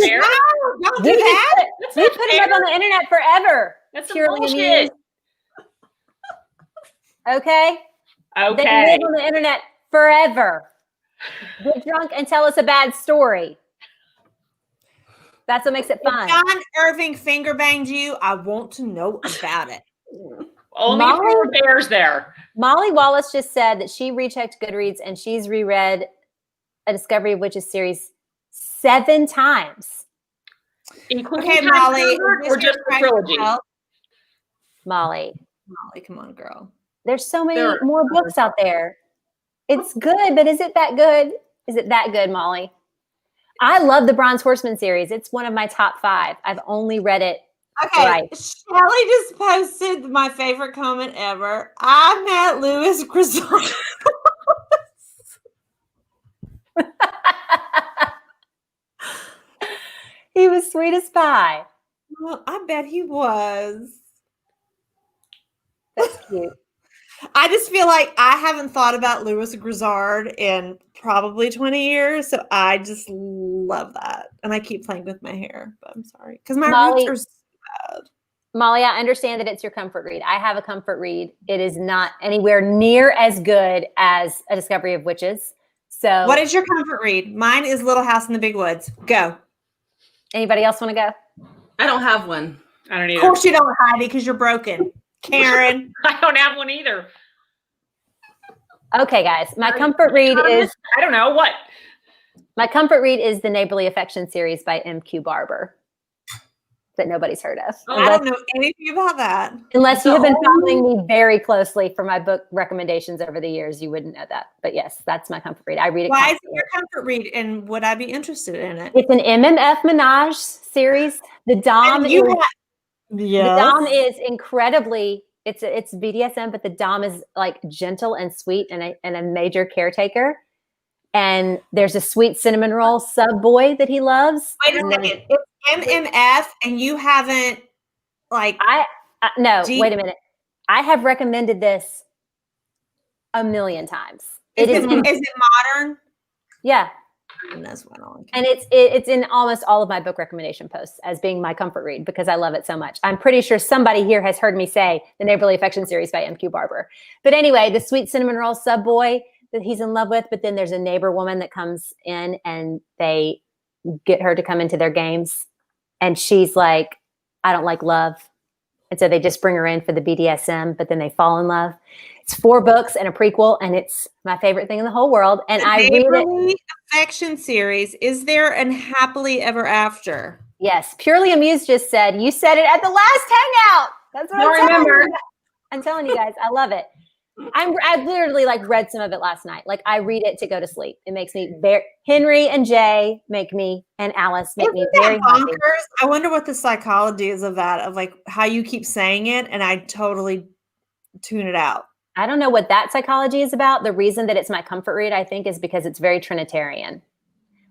We put it up on the internet forever. That's Purely bullshit. Amused. Okay? They can live on the internet forever. Get drunk and tell us a bad story. That's what makes it fun. If John Irving finger banged you, I want to know about it. Only if there were bears there. Molly Wallace just said that she rechecked Goodreads and she's reread A Discovery of Witches series 7 times. Including Molly, or just the trilogy? Molly, come on, girl. There's so many more books out there. It's good, but is it that good? Is it that good, Molly? I love the Bronze Horseman series. It's one of my top 5. I've only read it. Okay, right. Shelly just posted my favorite comment ever. I met Louis Grizzard. He was sweet as pie. Well, I bet he was. That's cute. I just feel like I haven't thought about Louis Grizzard in probably 20 years, so I just love that. And I keep playing with my hair, but I'm sorry. Because my roots are so bad. Molly, I understand that it's your comfort read. I have a comfort read. It is not anywhere near as good as A Discovery of Witches. So, what is your comfort read? Mine is Little House in the Big Woods. Go. Anybody else want to go? I don't have one. I don't either. Of course you don't, Heidi, because you're broken. Karen. I don't have one either. Okay, guys. My comfort read is... I don't know. What? My comfort read is the Neighborly Affection series by M.Q. Barber that nobody's heard of. I don't know anything about that. Unless you have been following me very closely for my book recommendations over the years, you wouldn't know that. But yes, that's my comfort read. I read it. Why is it your comfort read, and would I be interested in it? It's an MMF Menage series. The Dom is incredibly, it's BDSM, but the Dom is like gentle and sweet and a major caretaker. And there's a sweet cinnamon roll sub boy that he loves. Wait a second. It's MMF and you haven't like... Wait a minute. I have recommended this a million times. Is it modern? Yeah. And it's in almost all of my book recommendation posts as being my comfort read because I love it so much. I'm pretty sure somebody here has heard me say the Neighborly Affection series by M.Q. Barber. But anyway, the sweet cinnamon roll sub boy that he's in love with, but then there's a neighbor woman that comes in and they get her to come into their games. And she's like, I don't like love. And so they just bring her in for the BDSM, but then they fall in love. It's 4 books and a prequel, and it's my favorite thing in the whole world. And I read it. Affection series. Is there an happily ever after? Yes. Purely Amused just said, you said it at the last hangout. That's what I remember. I'm telling you guys, I love it. I literally like read some of it last night. Like I read it to go to sleep. It makes me very, Henry and Jay make me, and Alice make me very happy. I wonder what the psychology is of that, of like how you keep saying it and I totally tune it out. I don't know what that psychology is about. The reason that it's my comfort read, I think, is because it's very Trinitarian.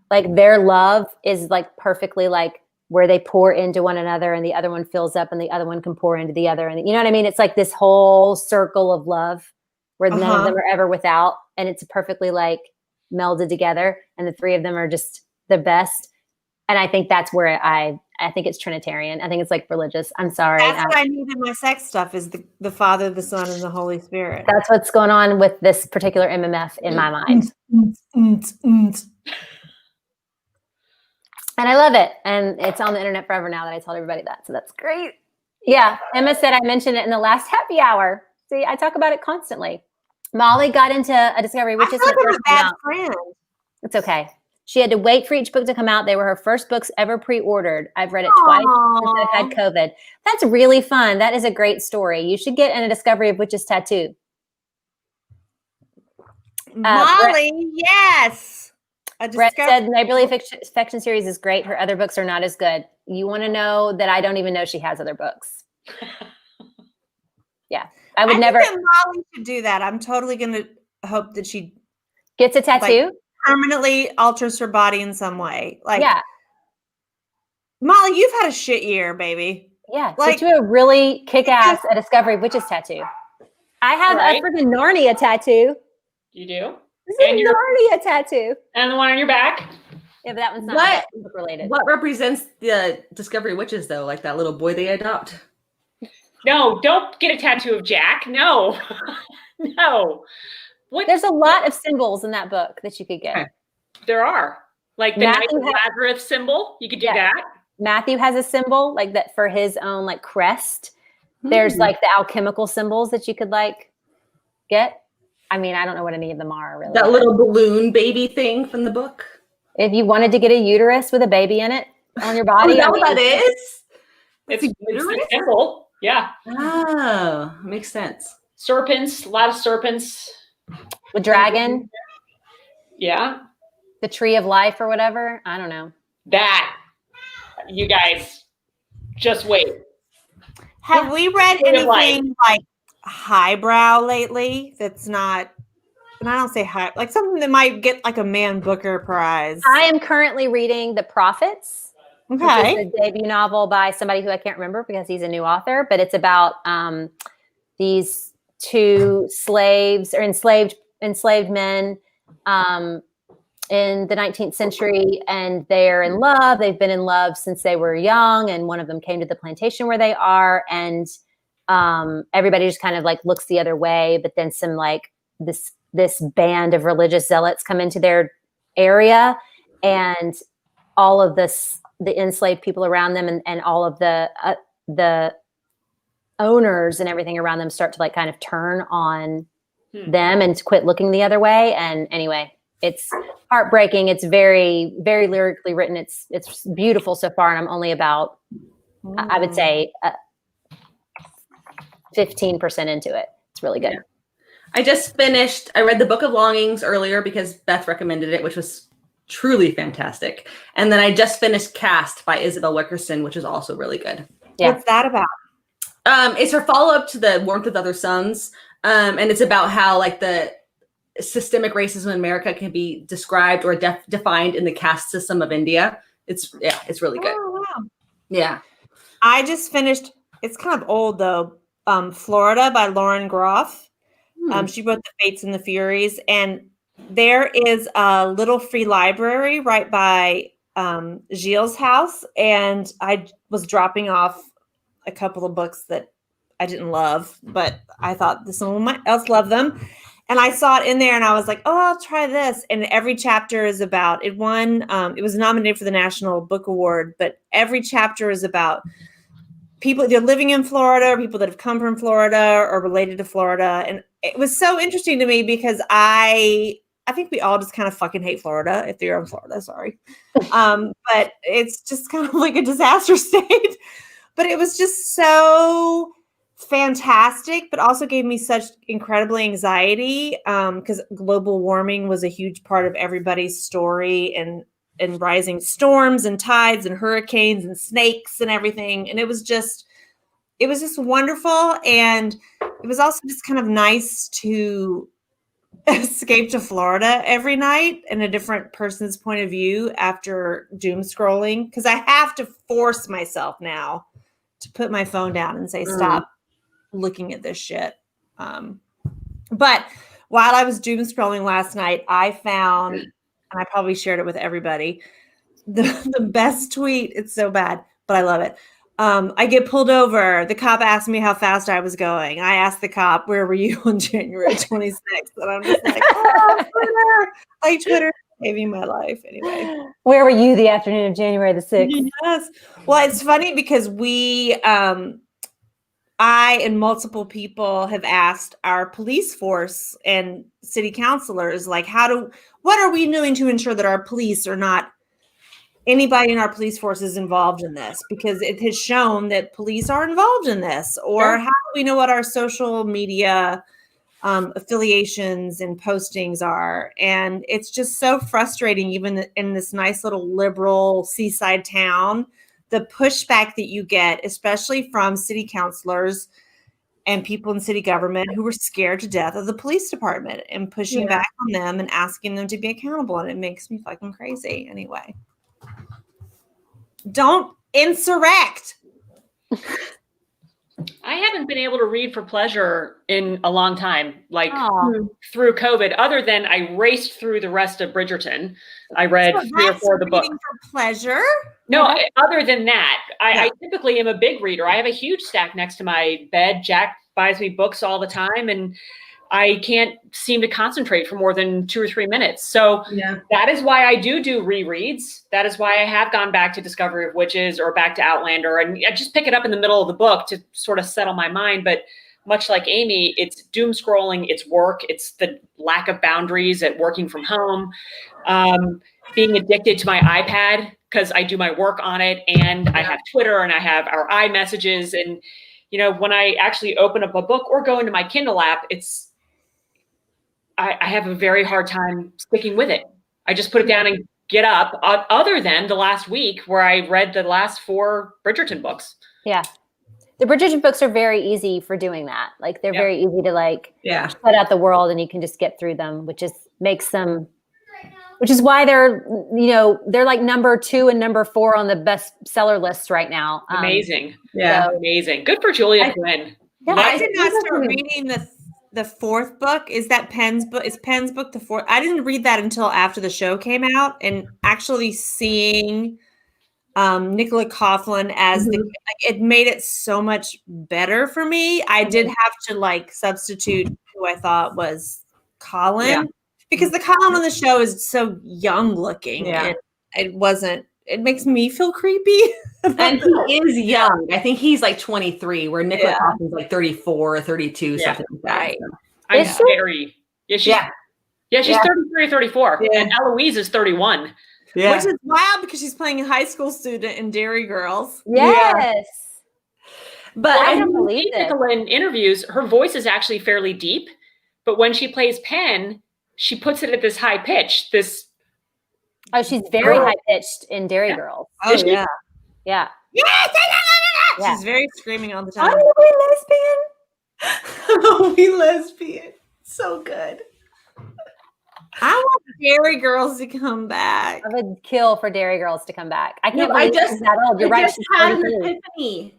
Like their love is like perfectly like where they pour into one another and the other one fills up and the other one can pour into the other. And you know what I mean? It's like this whole circle of love where none of them are ever without. And it's perfectly like melded together. And the 3 of them are just the best. And I think that's where I think it's Trinitarian. I think it's like religious. I'm sorry. That's what I need in my sex stuff is the Father, the Son, and the Holy Spirit. That's what's going on with this particular MMF in my mind. And I love it. And it's on the internet forever now that I told everybody that. So that's great. Yeah. Emma said I mentioned it in the last happy hour. See, I talk about it constantly. Molly got into a discovery, which is her first bad friend. It's okay. She had to wait for each book to come out. They were her first books ever pre-ordered. I've read it twice since I've had COVID. That's really fun. That is a great story. You should get in A Discovery of Witch's Tattoo. Molly, yes. Brett said Neighborly Affection series is great. Her other books are not as good. You want to know that I don't even know she has other books. Yeah. I would never. Think that Molly should do that. I'm totally going to hope that she gets a tattoo. Like, permanently alters her body in some way. Like, yeah. Molly, you've had a shit year, baby. Yeah. Like, do a really kick-ass A Discovery of Witches tattoo. I have a freaking Narnia tattoo. You do? This is a Narnia tattoo. And the one on your back? Yeah, but that one's not book related. What represents the Discovery Witches, though? Like that little boy they adopt? No, don't get a tattoo of Jack. No. No. What? There's a lot of symbols in that book that you could get. Okay. There are. Like the Knight of Lazarus symbol. You could do that. Matthew has a symbol like that for his own like crest. There's like the alchemical symbols that you could like get. I mean, I don't know what any of them are really. That little balloon baby thing from the book. If you wanted to get a uterus with a baby in it on your body. Is that what that is? It's a symbol. Yeah. Oh, makes sense. Serpents, a lot of serpents. The dragon. Yeah. The tree of life or whatever. I don't know. That. You guys, just wait. Have we read anything like highbrow lately that's not, and I don't say high, like something that might get like a Man Booker Prize? I am currently reading The Prophets. Okay. Which is a debut novel by somebody who I can't remember because he's a new author, but it's about these 2 slaves or enslaved men in the 19th century, and they're in love. They've been in love since they were young, and one of them came to the plantation where they are, and everybody just kind of like looks the other way, but then some like this band of religious zealots come into their area, and all of the enslaved people around them and all of the owners and everything around them start to like kind of turn on them and quit looking the other way. And anyway, it's heartbreaking. It's very, very lyrically written. It's beautiful so far. And I'm only about, I would say 15% into it. It's really good. I read the Book of Longings earlier because Beth recommended it, which was truly fantastic. And then I just finished Cast by Isabel Wickerson, which is also really good. Yeah. What's that about? It's her follow-up to the Warmth with Other Suns. And it's about how like the systemic racism in America can be described or defined in the caste system of India. It's really good. Oh, wow. Yeah. I just finished, it's kind of old though, Florida by Lauren Groff. She wrote The Fates and the Furies, and there is a little free library right by Gilles' house, and I was dropping off a couple of books that I didn't love, but I thought someone else loved them. And I saw it in there and I was like, oh, I'll try this. And every chapter is about, it won, it was nominated for the National Book Award, but every chapter is about people either living in Florida or people that have come from Florida or related to Florida. And it was so interesting to me because I think we all just kind of fucking hate Florida if you're in Florida, sorry. But it's just kind of like a disaster state. But it was just so fantastic, but also gave me such incredible anxiety because global warming was a huge part of everybody's story, and rising storms and tides and hurricanes and snakes and everything. And it was just wonderful. And it was also just kind of nice to escape to Florida every night and a different person's point of view after doom scrolling, because I have to force myself now to put my phone down and say, stop looking at this shit. But while I was doom scrolling last night, I found, and I probably shared it with everybody, the best tweet. It's so bad, but I love it. I get pulled over. The cop asked me how fast I was going. I asked the cop, where were you on January 26th? And I'm just like, oh, Twitter. Like, Twitter saving my life. Anyway. Where were you the afternoon of January the 6th? Yes. Well, it's funny because I and multiple people have asked our police force and city councilors, like, what are we doing to ensure that our police are not, anybody in our police force is involved in this? Because it has shown that police are involved in this. Or how do we know what our social media affiliations and postings are? And it's just so frustrating, even in this nice little liberal seaside town, the pushback that you get, especially from city councilors and people in city government who were scared to death of the police department and pushing back on them and asking them to be accountable. And it makes me fucking crazy. Anyway, don't insurrect. I haven't been able to read for pleasure in a long time, like through COVID, other than I raced through the rest of Bridgerton. I read 3 or 4 of the books. For pleasure? No, other than that, I typically am a big reader. I have a huge stack next to my bed. Jack buys me books all the time, and I can't seem to concentrate for more than 2 or 3 minutes. So that is why I do rereads. That is why I have gone back to Discovery of Witches or back to Outlander. And I just pick it up in the middle of the book to sort of settle my mind. But much like Amy, it's doom scrolling, it's work, it's the lack of boundaries at working from home, being addicted to my iPad because I do my work on it, and I have Twitter and I have our iMessages. And, you know, when I actually open up a book or go into my Kindle app, I have a very hard time sticking with it. I just put it down and get up, other than the last week where I read the last 4 Bridgerton books. Yeah. The Bridgerton books are very easy for doing that. Like, they're very easy to put out the world, and you can just get through them, which is why they're like number 2 and number 4 on the bestseller lists right now. Amazing. Amazing. Good for Julia Quinn. Yeah, I did not start reading the 4th book. Is that Penn's book? Is Penn's book the 4th? I didn't read that until after the show came out, and actually seeing Nicola Coughlan as it made it so much better for me. I did have to substitute who I thought was Colin, because the Colin on the show is so young looking. And it makes me feel creepy. And he is young. I think he's like 23, where Nicola Coughlan's like 34 or 32, something like that. Right. I'm scary. She's 33 or 34. And Eloise is 31. Yeah. Which is wild because she's playing a high school student in Dairy Girls. Yes. But I don't believe it. In interviews, her voice is actually fairly deep. But when she plays Penn, she puts it at this high pitch. She's very high pitched in Dairy Girls. Oh, yeah. Yeah. She's very screaming all the time. Are we lesbian? So good. I want Dairy Girls to come back. I would kill for Dairy Girls to come back. I can't believe she's that old. You're right.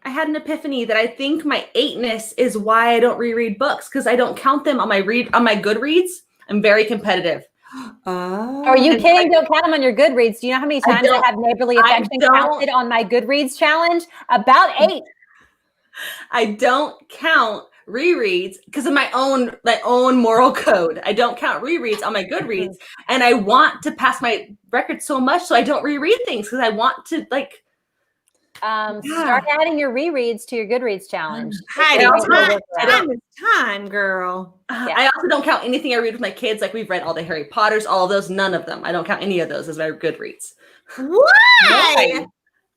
I had an epiphany that I think my 8-ness is why I don't reread books, because I don't count them on my Goodreads. I'm very competitive. Are you kidding? Don't count them on your Goodreads. Do you know how many times I have neighborly affection counted on my Goodreads challenge? About 8. I don't count rereads because of my own moral code. I don't count rereads on my Goodreads, and I want to pass my record so much, so I don't reread things because I want to like. Start adding your rereads to your Goodreads challenge. Time, girl. I also don't count anything I read with my kids. Like we've read all the Harry Potters, all of those. None of them. I don't count any of those as my Goodreads. Why?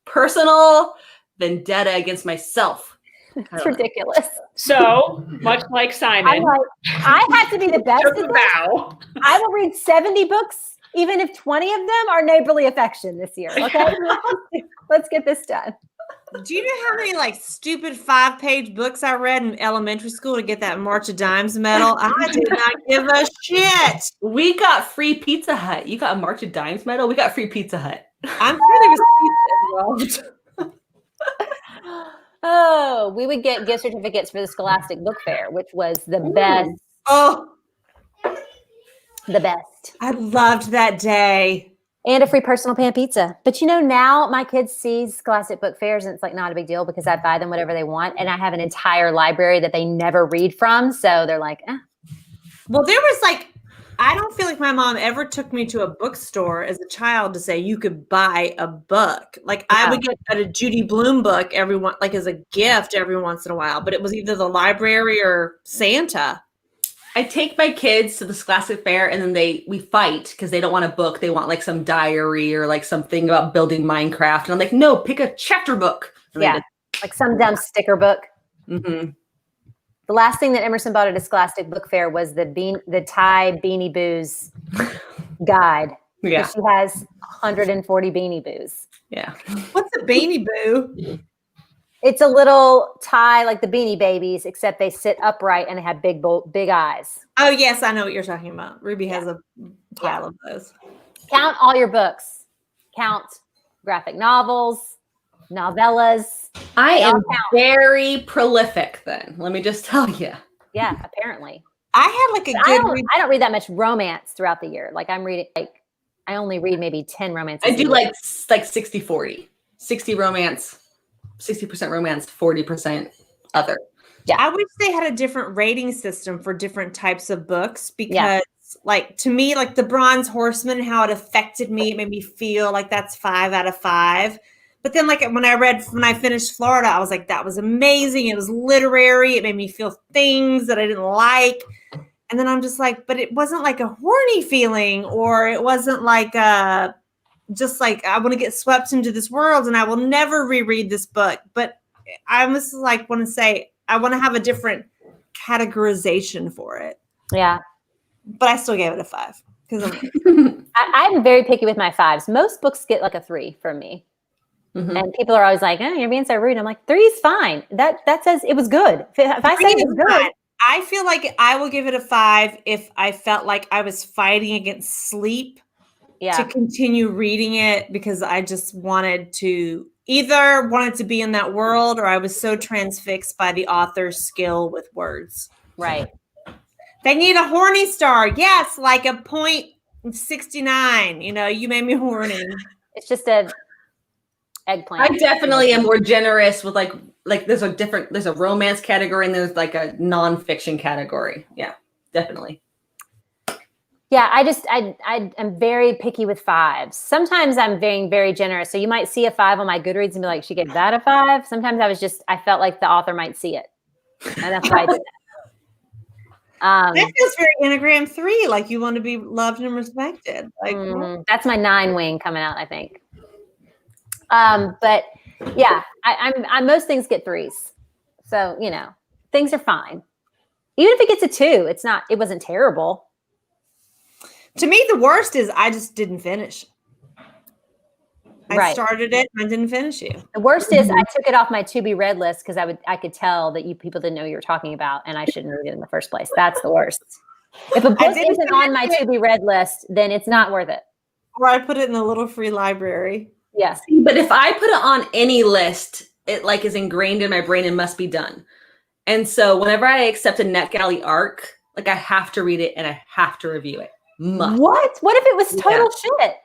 Personal vendetta against myself. It's ridiculous. So much like Simon, I'm like, I have to be the best at this. Vow. I will read 70 books, even if 20 of them are neighborly affection this year. Okay, let's get this done. Do you know how many like stupid 5-page books I read in elementary school to get that March of Dimes medal? I did not give a shit. We got free Pizza Hut. You got a March of Dimes medal. We got free Pizza Hut. I'm sure there was pizza involved. Oh, we would get gift certificates for the Scholastic Book Fair, which was the best. Oh, the best. I loved that day. And a free personal pan pizza. But you know, now my kids see Scholastic Book Fairs and it's like not a big deal because I buy them whatever they want. And I have an entire library that they never read from. So they're like, eh. Well, there was like, I don't feel like my mom ever took me to a bookstore as a child to say you could buy a book. Like I would get a Judy Blume book like as a gift every once in a while, but it was either the library or Santa. I take my kids to the Scholastic Fair and then we fight because they don't want a book. They want like some diary or like something about building Minecraft. And I'm like, no, pick a chapter book. And like some dumb sticker book. Mm-hmm. The last thing that Emerson bought at a Scholastic Book Fair was the Thai Beanie Boos guide. Yeah. She has 140 Beanie Boos. Yeah. What's a Beanie Boo? It's a little Thai, like the Beanie Babies, except they sit upright and they have big eyes. Oh, yes, I know what you're talking about. Ruby has a pile of those. Count all your books. Count graphic novels, novellas. I am very prolific then. Let me just tell you. Yeah, apparently. I had like a good I don't read that much romance throughout the year. Like I'm reading I only read maybe 10 romances. I do like 60-40. 60 romance, 60% romance, 40% other. Yeah. I wish they had a different rating system for different types of books because like to me, like the Bronze Horseman, how it affected me, it made me feel like that's 5 out of 5. But then like when I finished Florida, I was like, that was amazing. It was literary. It made me feel things that I didn't like. And then I'm just like, but it wasn't like a horny feeling, or it wasn't like just like I want to get swept into this world and I will never reread this book. But I was like, want to say, I want to have a different categorization for it. Yeah. But I still gave it a 5 because I'm very picky with my 5s. Most books get like a 3 from me. Mm-hmm. And people are always like, oh, you're being so rude. I'm like, 3 is fine. That says it was good. If I say it was good. I feel like I will give it a 5 if I felt like I was fighting against sleep to continue reading it because I just wanted to be in that world or I was so transfixed by the author's skill with words. Right. They need a horny star. Yes, like a 0.69. You know, you made me horny. It's just a eggplant. I definitely am more generous with like there's a romance category and there's like a nonfiction category. Yeah, definitely. Yeah, I'm very picky with 5s. Sometimes I'm being very generous. So you might see a 5 on my Goodreads and be like, she gave that a 5. Sometimes I felt like the author might see it. And that's why I did that. That feels very Enneagram 3, like you want to be loved and respected. Like that's my 9 wing coming out, I think. But yeah, I most things get 3s. So, you know, things are fine. Even if it gets a 2, it wasn't terrible. To me, the worst is I just didn't finish. I started it and I didn't finish it. The worst is I took it off my to be read list because I could tell that you people didn't know what you were talking about and I shouldn't read it in the first place. That's the worst. If a book isn't on my to be read list, then it's not worth it. Or I put it in a little free library. Yes. But if I put it on any list, it like is ingrained in my brain and must be done. And so whenever I accept a NetGalley arc, like I have to read it and I have to review it. much. What? What if it was total shit?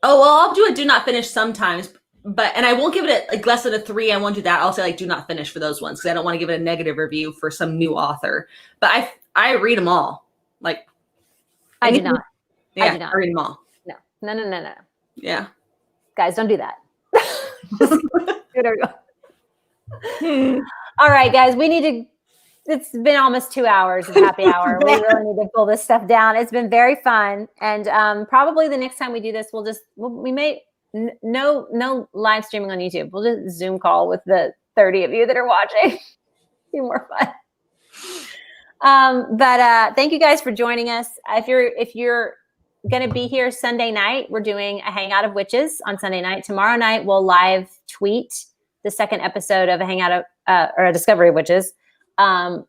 Oh, well, I'll do a do not finish sometimes, and I won't give it like less than a 3. I won't do that. I'll say like do not finish for those ones because I don't want to give it a negative review for some new author. But I read them all. Like I do not. Yeah, I do not. I read them all. No. Yeah, Guys, don't do that. All right, guys, we need to. It's been almost 2 hours of happy hour. We really need to pull this stuff down. It's been very fun, and probably the next time we do this, we may no live streaming on YouTube. We'll just Zoom call with the 30 of you that are watching. Be more fun. But thank you guys for joining us. If you're going to be here Sunday night, we're doing a Hangout of Witches on Sunday night. Tomorrow night, we'll live tweet the second episode of a Hangout of or a Discovery of Witches on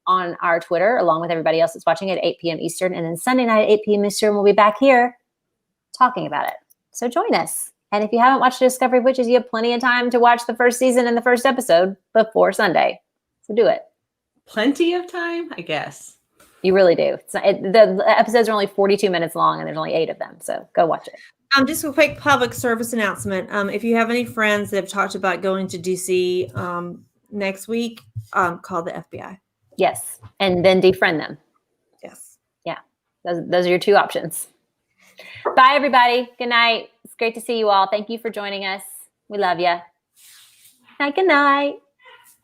our Twitter, along with everybody else that's watching at 8 p.m. Eastern. And then Sunday night at 8 p.m. Eastern, we'll be back here talking about it. So join us. And if you haven't watched Discovery of Witches, you have plenty of time to watch the first season and the first episode before Sunday. So do it. plenty of time, I guess. You really do. The episodes are only 42 minutes long, and there's only 8 of them. So go watch it. Just a quick public service announcement. If you have any friends that have talked about going to DC next week, call the FBI. Yes. And then defriend them. Yes. Yeah. Those are your 2 options. Bye, everybody. Good night. It's great to see you all. Thank you for joining us. We love you. Good night.